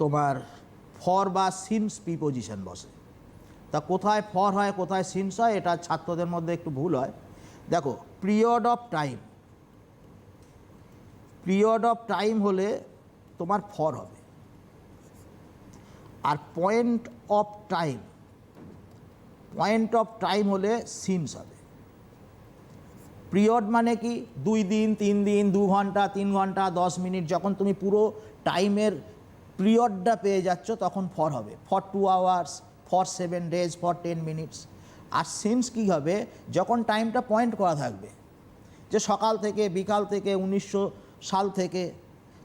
তোমার ফর বা সিন্স প্রিপোজিশন বসে, তা কোথায় ফর হয় কোথায় সিন্স হয় এটা ছাত্রদের মধ্যে একটু ভুল হয়। দেখো, period of time, period of time হলে তোমার ফর হবে, আর point of time, point of time হলে সিন্স হবে। পিরিয়ড মানে কি? 2 দিন 3 দিন 2 ঘন্টা 3 ঘন্টা 10 মিনিট, যখন তুমি পুরো টাইমের পিরিয়ডটা পেয়ে যাচ্ছ তখন ফর হবে। For 2 hours, for 7 days, for 10 minutes. আর সিন্স কী হবে? যখন টাইমটা পয়েন্ট করা থাকবে, যে সকাল থেকে বিকাল থেকে 1900 সাল থেকে,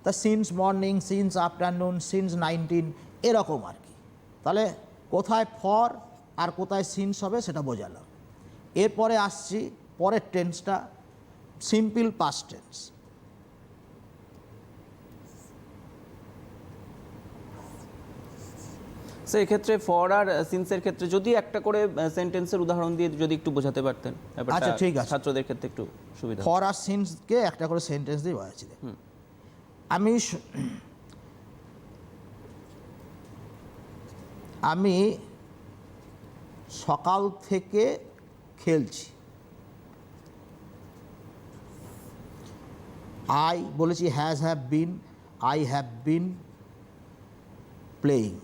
তা since morning, since afternoon, since 19, এরকম আর কি। তাহলে কোথায় ফর আর কোথায় সিন্স হবে সেটা বোঝালাম। এরপরে আসছি পরের টেন্সটা, সিম্পল পাস্ট টেন্স। স্যার এক্ষেত্রে ফর আর সিন্সের ক্ষেত্রে যদি একটা করে সেন্টেন্সের উদাহরণ দিয়ে যদি একটু বোঝাতে পারতেন, আচ্ছা, ঠিক আছে। ছাত্রদের ক্ষেত্রে একটু সুবিধা। ফর আর সিন্সকে একটা করে সেন্টেন্স দিয়ে বোঝাচ্ছি। আমি সকাল থেকে খেলছি। আই বলেছি has have bin, I have been playing.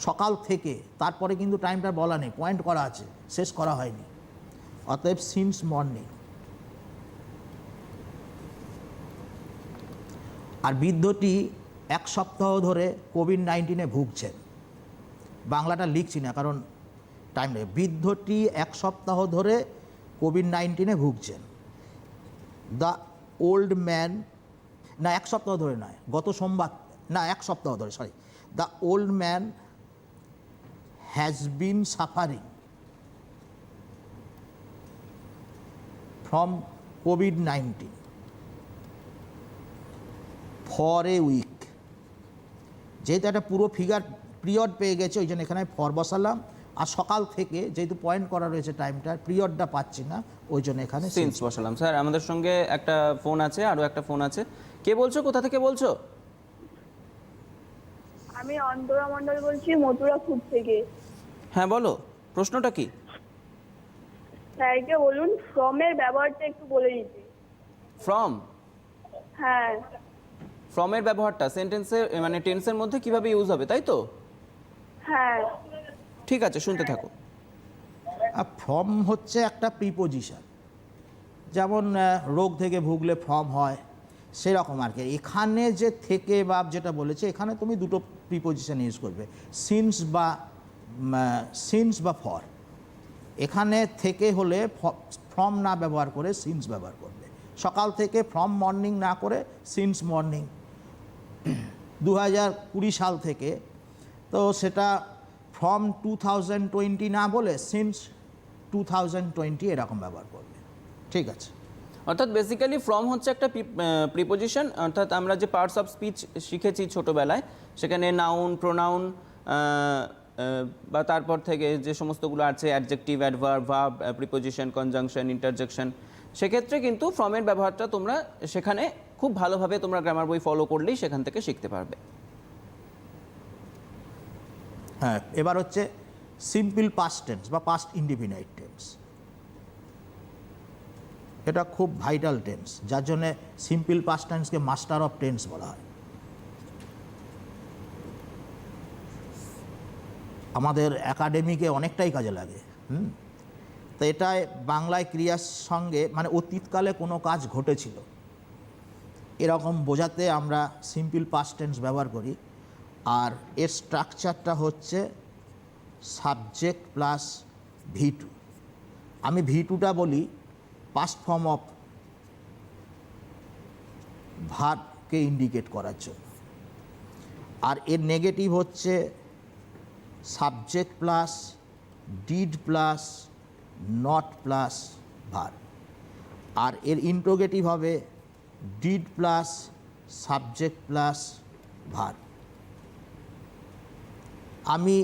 সকাল থেকে, তারপরে কিন্তু টাইমটা বলা নেই, পয়েন্ট করা আছে, শেষ করা হয়নি। অতএব সিন্স মর্নিং। আর বৃদ্ধটি 1 সপ্তাহ ধরে কোভিড-19 ভুগছেন। বাংলাটা লিখছি না কারণ টাইম নেই। বৃদ্ধটি 1 সপ্তাহ ধরে কোভিড-19 ভুগছেন। দ্য ওল্ড ম্যান, না 1 সপ্তাহ ধরে নয়, গত সোমবার, না 1 সপ্তাহ ধরে, sorry. The old man has been suffering from কোভিড-19 ফর এ উইক। যেহেতু একটা পুরো পিরিয়ড পেয়ে গেছে, ওই জন্য এখানে ফর বসালাম। আর সকাল থেকে যেহেতু পয়েন্ট করা রয়েছে টাইমটা, পিরিয়ডটা পাচ্ছি না, ওই জন্য এখানে সিন্স বসালাম। স্যার আমাদের সঙ্গে একটা ফোন আছে, আরও একটা ফোন আছে। কে বলছো, কোথা থেকে বলছো? আমি অন্তরা মণ্ডল বলছি, মথুরাপুর থেকে। হ্যাঁ বলো, প্রশ্নটা কি? স্যারকে বলুন ফ্রমের ব্যবহারটা একটু বলে দিতে। ফ্রম, হ্যাঁ। ফ্রমের ব্যবহারটা সেন্টেন্সে মানে টেন্সের মধ্যে কিভাবে ইউজ হবে, তাই তো? হ্যাঁ। ঠিক আছে, শুনতে থাকো। ফ্রম হচ্ছে একটা প্রিপোজিশন, যেমন রোগ থেকে ভুগলে ফ্রম হয়, সেরকম আর কি। এখানে যে থেকে বা যেটা বলেছে, এখানে তুমি দুটো প্রিপোজিশন ইউজ করবে, সিন্স বা সিন্স বা ফর, এখানে থেকে হলে ফ্রম না ব্যবহার করে সিন্স ব্যবহার করবে। সকাল থেকে ফ্রম মর্নিং না করে সিন্স মর্নিং। 2020 সাল থেকে তো সেটা ফ্রম 2020 না বলে সিন্স 2020 এরকম ব্যবহার করবে। ঠিক আছে। অর্থাৎ বেসিক্যালি ফ্রম হচ্ছে একটা প্রিপোজিশন, অর্থাৎ আমরা যে পার্টস অফ স্পিচ শিখেছি ছোটোবেলায়, সেখানে নাউন, প্রোনাউন বা তারপর থেকে যে সমস্তগুলো আছে adjective, adverb, verb, preposition, conjunction, interjection, সেক্ষেত্রে কিন্তু ফ্রমের ব্যবহারটা তোমরা সেখানে খুব ভালোভাবে তোমরা গ্রামার বই ফলো করলেই সেখান থেকে শিখতে পারবে। হ্যাঁ, এবার হচ্ছে সিম্পল পাস্ট টেন্স বা পাস্ট ইনডিফিনাইট টেন্স। এটা খুব ভাইটাল টেন্স, যার জন্যে সিম্পল পাস্ট টেন্সকে মাস্টার অফ টেন্স বলা হয়। আমাদের একাডেমিকে অনেকটাই কাজে লাগে। তো এটায় বাংলায় ক্রিয়ার সঙ্গে মানে অতীতকালে কোনো কাজ ঘটেছিল এরকম বোঝাতে আমরা সিম্পল পাস্ট টেন্স ব্যবহার করি। আর এর স্ট্রাকচারটা হচ্ছে সাবজেক্ট প্লাস V2। আমি V2টা বলি পাস্ট ফর্ম অফ ভার্বকে ইন্ডিকেট করার জন্য, আর এর নেগেটিভ হচ্ছে subject plus did plus not plus verb, আর এর ইন্ট্রোগেটিভ হবে did plus subject plus verb. আমি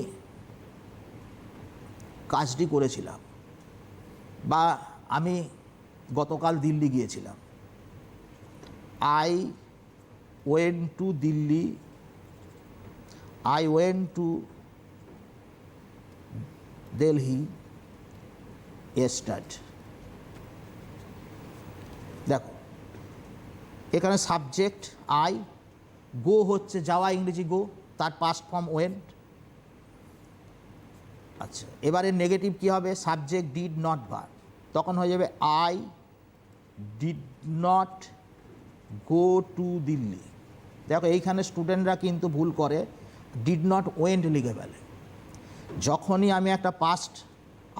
কাজটি করেছিলাম, বা আমি গতকাল দিল্লি গিয়েছিলাম। I went to Delhi, I went to Delhi yesterday। দেখো এখানে সাবজেক্ট আই, গো হচ্ছে যাওয়া, ইংরেজি গো, তার পাস্ট ফর্ম ওয়েন্ট। আচ্ছা, এবারে নেগেটিভ কী হবে? সাবজেক্ট ডিড নট ভার্ব, তখন হয়ে যাবে I did not go to Delhi. দেখো এইখানে স্টুডেন্টরা কিন্তু ভুল করে, ডিড নট ওয়েন্ট লিখে ফেলে। যখনই আমি একটা পাস্ট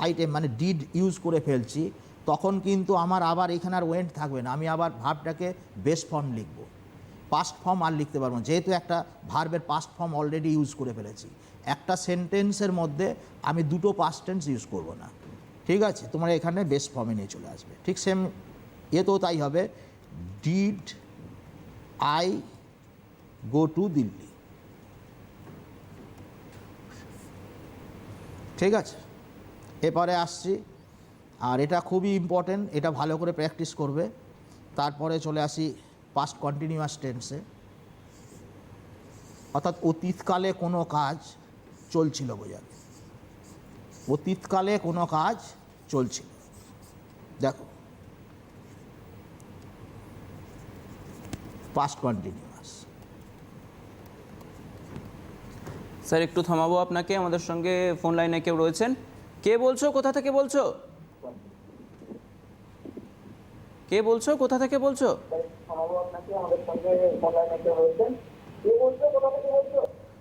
আইটেম মানে ডিড ইউজ করে ফেলছি, তখন কিন্তু আমার আবার এখানে আর ওয়েন্ট থাকবে না, আমি আবার ভার্বটাকে বেস ফর্ম লিখব, পাস্ট ফর্ম আর লিখতে পারবো না, যেহেতু একটা ভার্বের পাস্ট ফর্ম অলরেডি ইউজ করে ফেলেছি। একটা সেন্টেন্সের মধ্যে আমি দুটো পাস্ট টেন্স ইউজ করব না। ঠিক আছে, তোমরা এখানে বেস ফর্মে নিয়ে চলে আসবে। ঠিক সেম এতেও তাই হবে, did I go to Delhi. ঠিক আছে, এরপরে আসছি, আর এটা খুবই ইম্পর্টেন্ট, এটা ভালো করে প্র্যাকটিস করবে। তারপরে চলে আসি পাস্ট কন্টিনিউয়াস টেন্সে, অর্থাৎ অতীতকালে কোনো কাজ চলছিল বোঝাবে। অতীতকালে কোনো কাজ চলছিল। দেখো পাস্ট কন্টিনিউয়াস। স্যার একটু থামাবো আপনাকে, আমাদের সঙ্গে ফোন লাইনে কেউ রয়েছেন। কে বলছো, কোথা থেকে বলছো? কে বলছো, কোথা থেকে বলছো?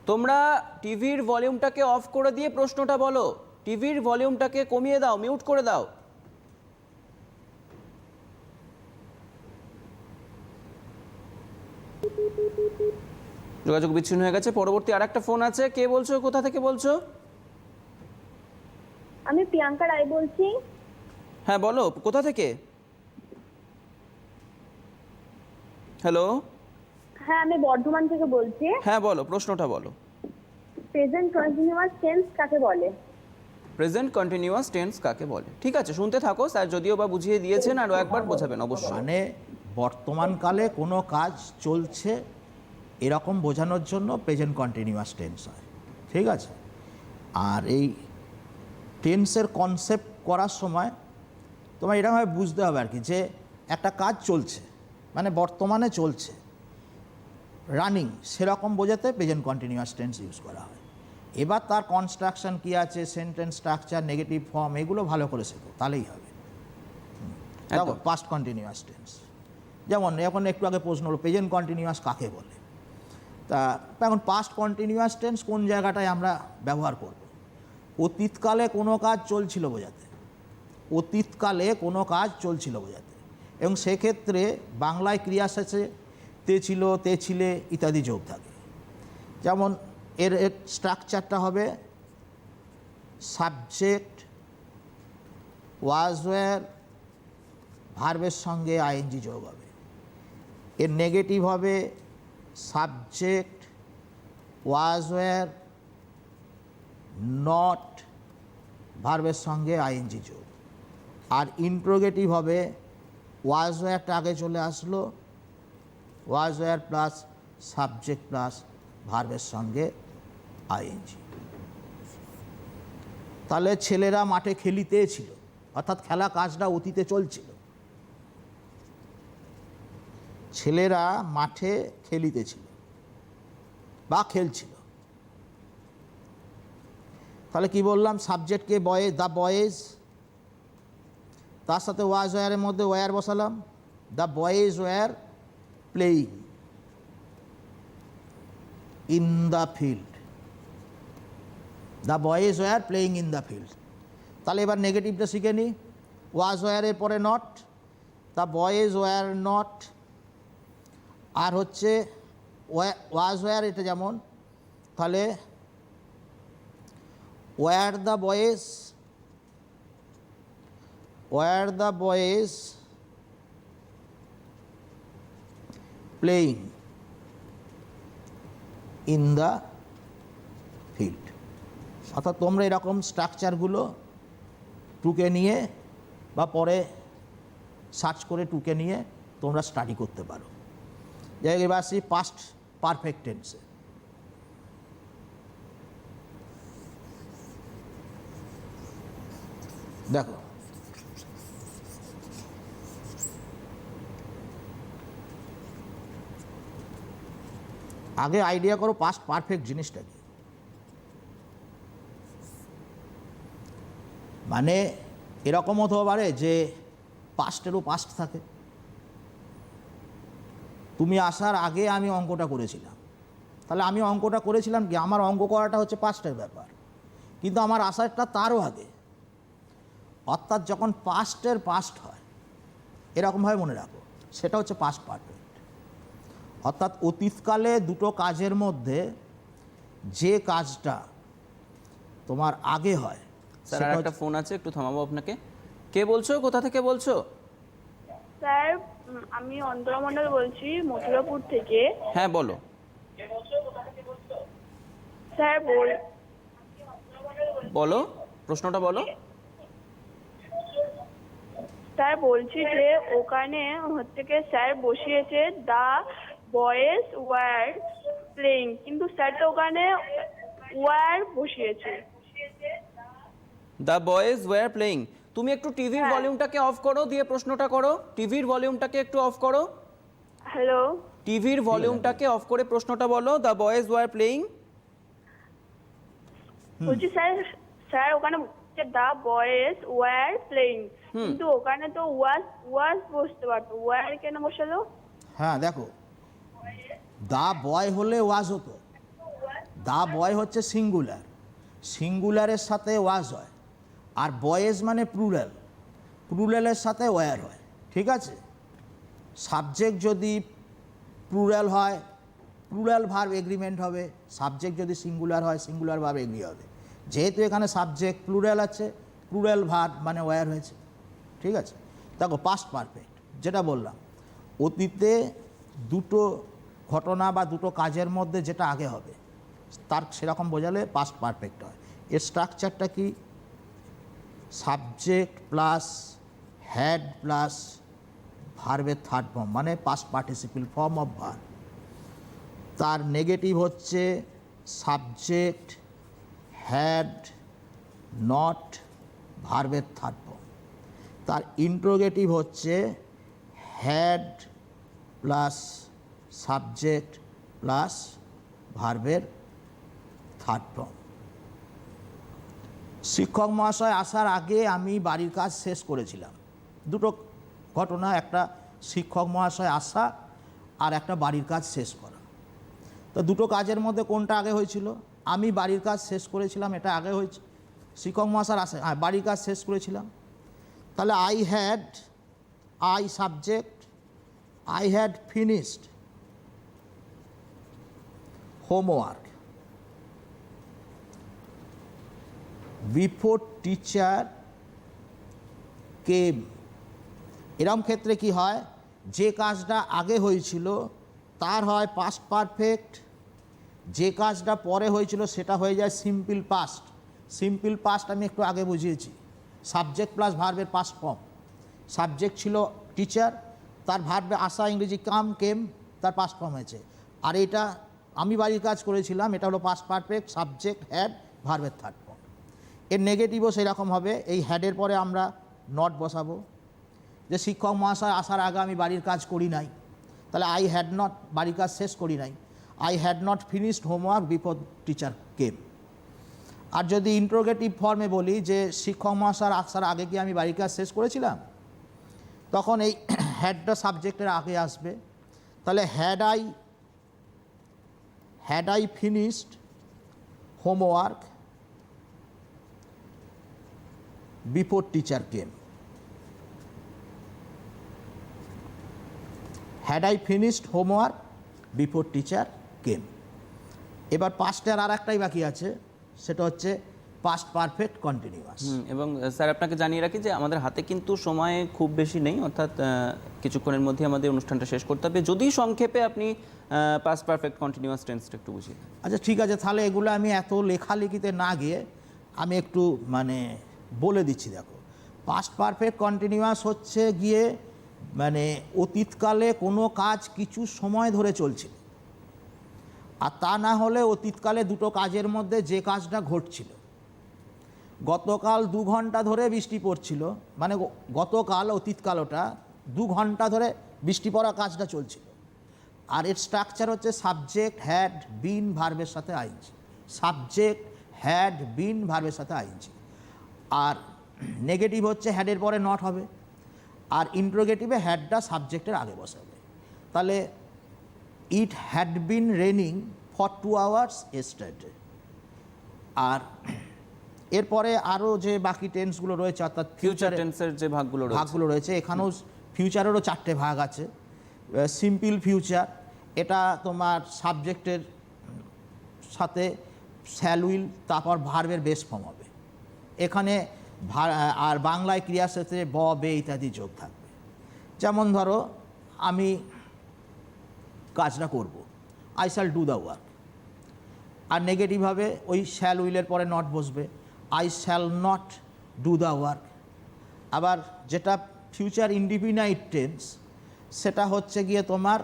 তোমরা টিভির ভলিউমটাকে অফ করে দিয়ে প্রশ্নটা বলো। টিভির ভলিউমটাকে কমিয়ে দাও, মিউট করে দাও। যোগাযোগ বিচ্ছিন্ন হয়ে গেছে। পরবর্তী আরেকটা ফোন আছে। কে বলছো, কোথা থেকে বলছো? আমি প্রিয়াঙ্কা রায় বলছি। হ্যাঁ বলো, কোথা থেকে? হ্যালো। হ্যাঁ, আমি বর্ধমান থেকে বলছি। হ্যাঁ বলো, প্রশ্নটা বলো। প্রেজেন্ট কন্টিনিউয়াস টেন্স কাকে বলে? প্রেজেন্ট কন্টিনিউয়াস টেন্স কাকে বলে? ঠিক আছে, শুনতে থাকো, স্যার যদিও বা বুঝিয়ে দিয়েছেন, আরও একবার বোঝাবেন অবশ্যই। মানে বর্তমানকালে কোনো কাজ চলছে এরকম বোঝানোর জন্য প্রেজেন্ট কন্টিনিউয়াস টেন্স হয়। ঠিক আছে, আর এই টেন্সের কনসেপ্ট করার সময় তোমার এরকমভাবে বুঝতে হবে আর কি, যে একটা কাজ চলছে মানে বর্তমানে চলছে, রানিং, সেরকম বোঝাতে প্রেজেন্ট কন্টিনিউয়াস টেন্স ইউজ করা হয়। এবার তার কনস্ট্রাকশন কী আছে, সেন্টেন্স স্ট্রাকচার, নেগেটিভ ফর্ম, এগুলো ভালো করে শেখো, তাহলেই হবে। দেখো পাস্ট কন্টিনিউয়াস টেন্স, যেমন এখন একটু আগে প্রশ্ন হলো প্রেজেন্ট কন্টিনিউয়াস কাকে বলে। তা এখন পাস্ট কন্টিনিউয়াস টেন্স কোন জায়গাটায় আমরা ব্যবহার করব? অতীতকালে কোনো কাজ চলছিল বোঝাতে, অতীতকালে কোনো কাজ চলছিল বোঝাতে। এবং সেক্ষেত্রে বাংলায় ক্রিয়া শেষে তে ছিল, তে ছিলে ইত্যাদি যোগ থাকে। যেমন এর স্ট্রাকচারটা হবে সাবজেক্ট ওয়াজ ওয়্যার ভার্বের সঙ্গে আইএনজি যোগ হবে। এর নেগেটিভ হবে সাবজেক্ট ওয়াজ ওয়্যার নট ভার্বের সঙ্গে আইএনজি যোগ। আর ইন্ট্রোগেটিভ হবে ওয়াজ ওয়্যারটা আগে চলে আসলো, ওয়াজ ওয়্যার প্লাস সাবজেক্ট প্লাস ভার্বের সঙ্গে আইএনজি। তাহলে ছেলেরা মাঠে খেলিতে ছিল, অর্থাৎ খেলা কাজটা অতীতে চলছিল। ছেলেরা মাঠে খেলিতেছিল বা খেলছিল। তাহলে কি বললাম, সাবজেক্টকে বয়েজ, দ্য বয়েজ, তার সাথে ওয়াজ ওয়্যারের মধ্যে ওয়্যার বসালাম, the boys were playing in the field, the boys were playing in the field. তাহলে এবার নেগেটিভটা শিখে নিই। ওয়াজ ওয়্যারের পরে not, the boys were not. আর হচ্ছে ওয়াজ ওয়্যার, এটা যেমন, তাহলে were the boys, were the boys playing in the field. অর্থাৎ তোমরা এরকম স্ট্রাকচারগুলো টুকে নিয়ে বা পরে সার্চ করে টুকে নিয়ে তোমরা স্টাডি করতে পারো। যাই এবার আসি পাস্ট পারফেক্ট টেন্সে। দেখো, আগে আইডিয়া করো পাস্ট পারফেক্ট জিনিসটা কি। মানে এরকম হতে পারে যে পাস্টেরও পাস্ট থাকে। তুমি আসার আগে আমি অঙ্কটা করেছিলাম, তাহলে আমি অঙ্কটা করেছিলাম কি, আমার অঙ্ক করাটা হচ্ছে পাস্টের ব্যাপার, কিন্তু আমার আসারটা তারও আগে। অর্থাৎ যখন পাস্টের পাস্ট হয়, এরকমভাবে মনে রাখো, সেটা হচ্ছে পাস্ট পারফেক্ট। অর্থাৎ অতীতকালে দুটো কাজের মধ্যে যে কাজটা তোমার আগে হয়। স্যার আর একটা ফোন আছে, একটু থামাবো আপনাকে। কে বলছো, কোথা থেকে বলছো? স্যার আমি অন্তরা মণ্ডল বলছি মথুরাপুর থেকে। হ্যাঁ বলো। স্যার বলো, প্রশ্নটা বলো। স্যার বলছি যে ওখানে হচ্ছে কি স্যার বসিয়েছে দ্য বয়েজ ওয়্যার প্লেইং, কিন্তু স্যার তো ওখানে ওয়্যার বসিয়েছে। The boys were playing. তুমি একটু টিভির ভলিউমটাকে অফ করো, দিয়ে প্রশ্নটা করো। টিভির ভলিউমটাকে একটু অফ করো। হ্যালো, টিভির ভলিউমটাকে অফ করে প্রশ্নটা বলো। The boys were playing. বলছি স্যার, স্যার ওখানে দ্য বয়েজ ওয়্যার প্লেইং, কিন্তু ওখানে তো ওয়াজ বসতে পারতো, ওয়্যার কেন বসালো? হ্যাঁ দেখো, দা বয় হলে ওয়াজ হতো। দা বয় হচ্ছে সিঙ্গুলার, সিঙ্গুলারের সাথে ওয়াজ হয়। আর বয়েজ মানে প্লুরাল, প্লুরালের সাথে ওয়্যার হয়। ঠিক আছে, সাবজেক্ট যদি প্লুরাল হয়, প্লুরাল ভার্ব এগ্রিমেন্ট হবে। সাবজেক্ট যদি সিঙ্গুলার হয়, সিঙ্গুলার ভার্ব এগ্রি হবে। যেহেতু এখানে সাবজেক্ট প্লুরাল আছে, প্লুরাল ভার্ব মানে ওয়্যার হয়েছে। ঠিক আছে, দেখো পাস্ট পারফেক্ট যেটা বললাম, অতীতে দুটো ঘটনা বা দুটো কাজের মধ্যে যেটা আগে হবে তার সেরকম বোঝালে পাস্ট পারফেক্ট হয়। এর স্ট্রাকচারটা কি, সাবজেক্ট প্লাস হ্যাড প্লাস ভার্বের থার্ড ফর্ম, মানে past participle form of verb. তার নেগেটিভ হচ্ছে সাবজেক্ট হ্যাড নট ভার্বের থার্ড ফর্ম। তার ইন্ট্রোগেটিভ হচ্ছে হ্যাড প্লাস সাবজেক্ট প্লাস ভার্বের থার্ড ফর্ম। শিক্ষক মহাশয় আসার আগে আমি বাড়ির কাজ শেষ করেছিলাম। দুটো ঘটনা, একটা শিক্ষক মহাশয় আসা আর একটা বাড়ির কাজ শেষ করা। তো দুটো কাজের মধ্যে কোনটা আগে হয়েছিল? আমি বাড়ির কাজ শেষ করেছিলাম, এটা আগে হয়েছে। শিক্ষক মহাশয় আসে, বাড়ির কাজ শেষ করেছিলাম। তাহলে I had finished homework before teacher কেম। এরম ক্ষেত্রে কি হয়, যে কাজটা আগে হয়েছিল তার হয় পাস্ট পারফেক্ট, যে কাজটা পরে হয়েছিল সেটা হয়ে যায় সিম্পল পাস্ট। সিম্পল পাস্ট আমি একটু আগে বুঝিয়েছি, সাবজেক্ট প্লাস ভার্বের পাস্ট ফর্ম। সাবজেক্ট ছিল টিচার, তার ভার্বে আসা ইংরেজি কেম, তার পাস্ট ফর্ম হয়েছে। আর এটা আমি বাড়ির কাজ করেছিলাম, এটা হলো পাস্ট পারফেক্ট, সাবজেক্ট হ্যাড, ভার্বের থার্ড ফর্ম। এর নেগেটিভও সেরকম হবে, এই হ্যাডের পরে আমরা নট বসাবো, যে শিক্ষক মহাশয় আসার আগে আমি বাড়ির কাজ করি নাই, তাহলে আই হ্যাড নট, বাড়ির কাজ শেষ করি নাই, I had not finished homework before teacher came. আর যদি ইন্ট্রোগেটিভ ফর্মে বলি যে শিক্ষক মহাশয় আসার আগে কি আমি বাড়ির কাজ শেষ করেছিলাম, তখন এই হ্যাডটা সাবজেক্টের আগে আসবে। তাহলে had I finished homework before teacher came. Had I finished homework before teacher কেম। এবার পাস্টের আর একটাই বাকি আছে, সেটা হচ্ছে পাস্ট পারফেক্ট কন্টিনিউয়াস। এবং স্যার আপনাকে জানিয়ে রাখি যে আমাদের হাতে কিন্তু সময় খুব বেশি নেই, অর্থাৎ কিছুক্ষণের মধ্যে আমাদের অনুষ্ঠানটা শেষ করতে হবে। যদি সংক্ষেপে আপনি পাস্ট পারফেক্ট কন্টিনিউয়াস টেন্সটা একটু বুঝিয়ে দেন। আচ্ছা ঠিক আছে, তাহলে এগুলো আমি এত লেখালেখিতে না গিয়ে আমি একটু বলে দিচ্ছি। দেখো, পাস্ট পারফেক্ট কন্টিনিউয়াস হচ্ছে গিয়ে অতীতকালে কোনো কাজ কিছু সময় ধরে চলছিল, আর তা না হলে অতীতকালে দুটো কাজের মধ্যে যে কাজটা ঘটছিল। গতকাল 2 ঘন্টা ধরে বৃষ্টি পড়ছিল, গতকাল অতীতকাল ওটা 2 ঘন্টা ধরে বৃষ্টি পড়া কাজটা চলছিল। আর এর স্ট্রাকচার হচ্ছে সাবজেক্ট হ্যাড বিন ভার্বের সাথে আইএনজি, সাবজেক্ট হ্যাড বিন ভার্বের সাথে আইএনজি। আর নেগেটিভ হচ্ছে হ্যাডের পরে নট হবে, আর ইন্ট্রোগেটিভে হ্যাডটা সাবজেক্টের আগে বসাবে। তাহলে it had been raining for 2 hours yesterday। আর এরপরে আরও যে বাকি টেন্সগুলো রয়েছে, অর্থাৎ ফিউচার টেন্সের যে ভাগগুলো রয়েছে, এখানেও ফিউচারেরও 4টে ভাগ আছে। সিম্পল ফিউচার, এটা তোমার সাবজেক্টের সাথে শ্যাল উইল, তারপর ভার্বের বেস ফর্ম হবে। এখানে আর বাংলায় ক্রিয়ার সাথে ব, বে ইত্যাদি যোগ থাকবে। যেমন ধরো আমি কাজটা করব, I shall do the work. আর নেগেটিভ হবে ওই শ্যাল উইলের পরে নট বসবে, I shall not do the work. আবার যেটা ফিউচার ইনডিফিনাইট টেন্স, সেটা হচ্ছে গিয়ে তোমার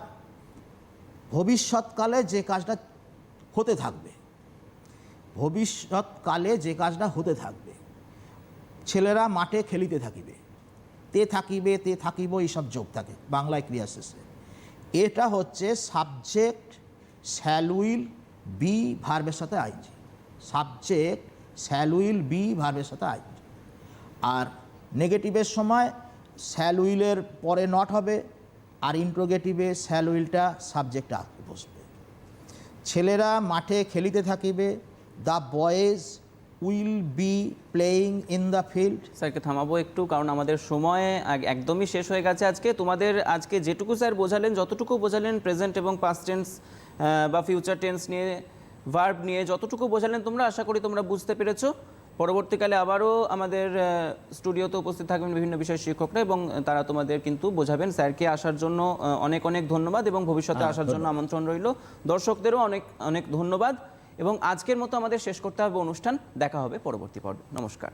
ভবিষ্যৎকালে যে কাজটা হতে থাকবে, ভবিষ্যৎকালে যে কাজটা হতে থাকবে। ছেলেরা মাঠে খেলিতে থাকিবে, তে থাকিব এইসব যোগ থাকে বাংলায় ক্রিয়া শেষে। এটা হচ্ছে সাবজেক্ট শ্যাল উইল বি ভার্বের সাথে ING, subject shall will be ভার্বের সাথে আইনজি। আর নেগেটিভের সময় শ্যাল উইলের পরে নট হবে, আর ইন্ট্রোগেটিভে শ্যাল উইলটা সাবজেক্টে আগে বসবে। ছেলেরা মাঠে খেলিতে থাকিবে, the boys will be playing in the field. স্যারকে থামাবো একটু, কারণ আমাদের সময় একদমই শেষ হয়ে গেছে আজকে। তোমাদের আজকে যেটুকু স্যার বোঝালেন, যতটুকু বোঝালেন প্রেজেন্ট এবং পাস্ট টেন্স বা ফিউচার টেন্স নিয়ে, ভার্ব নিয়ে যতটুকু বোঝালেন তোমরা, আশা করি তোমরা বুঝতে পেরেছো। পরবর্তীকালে আবারও আমাদের স্টুডিওতে উপস্থিত থাকবেন বিভিন্ন বিষয়ের শিক্ষকরা, এবং তারা তোমাদের কিন্তু বোঝাবেন। স্যারকে আসার জন্য অনেক অনেক ধন্যবাদ, এবং ভবিষ্যতে আসার জন্য আমন্ত্রণ রইল। দর্শকদেরও অনেক অনেক ধন্যবাদ, এবং আজকের মতো আমাদের শেষ করতে হবে অনুষ্ঠান। দেখা হবে পরবর্তী পর্বে। নমস্কার।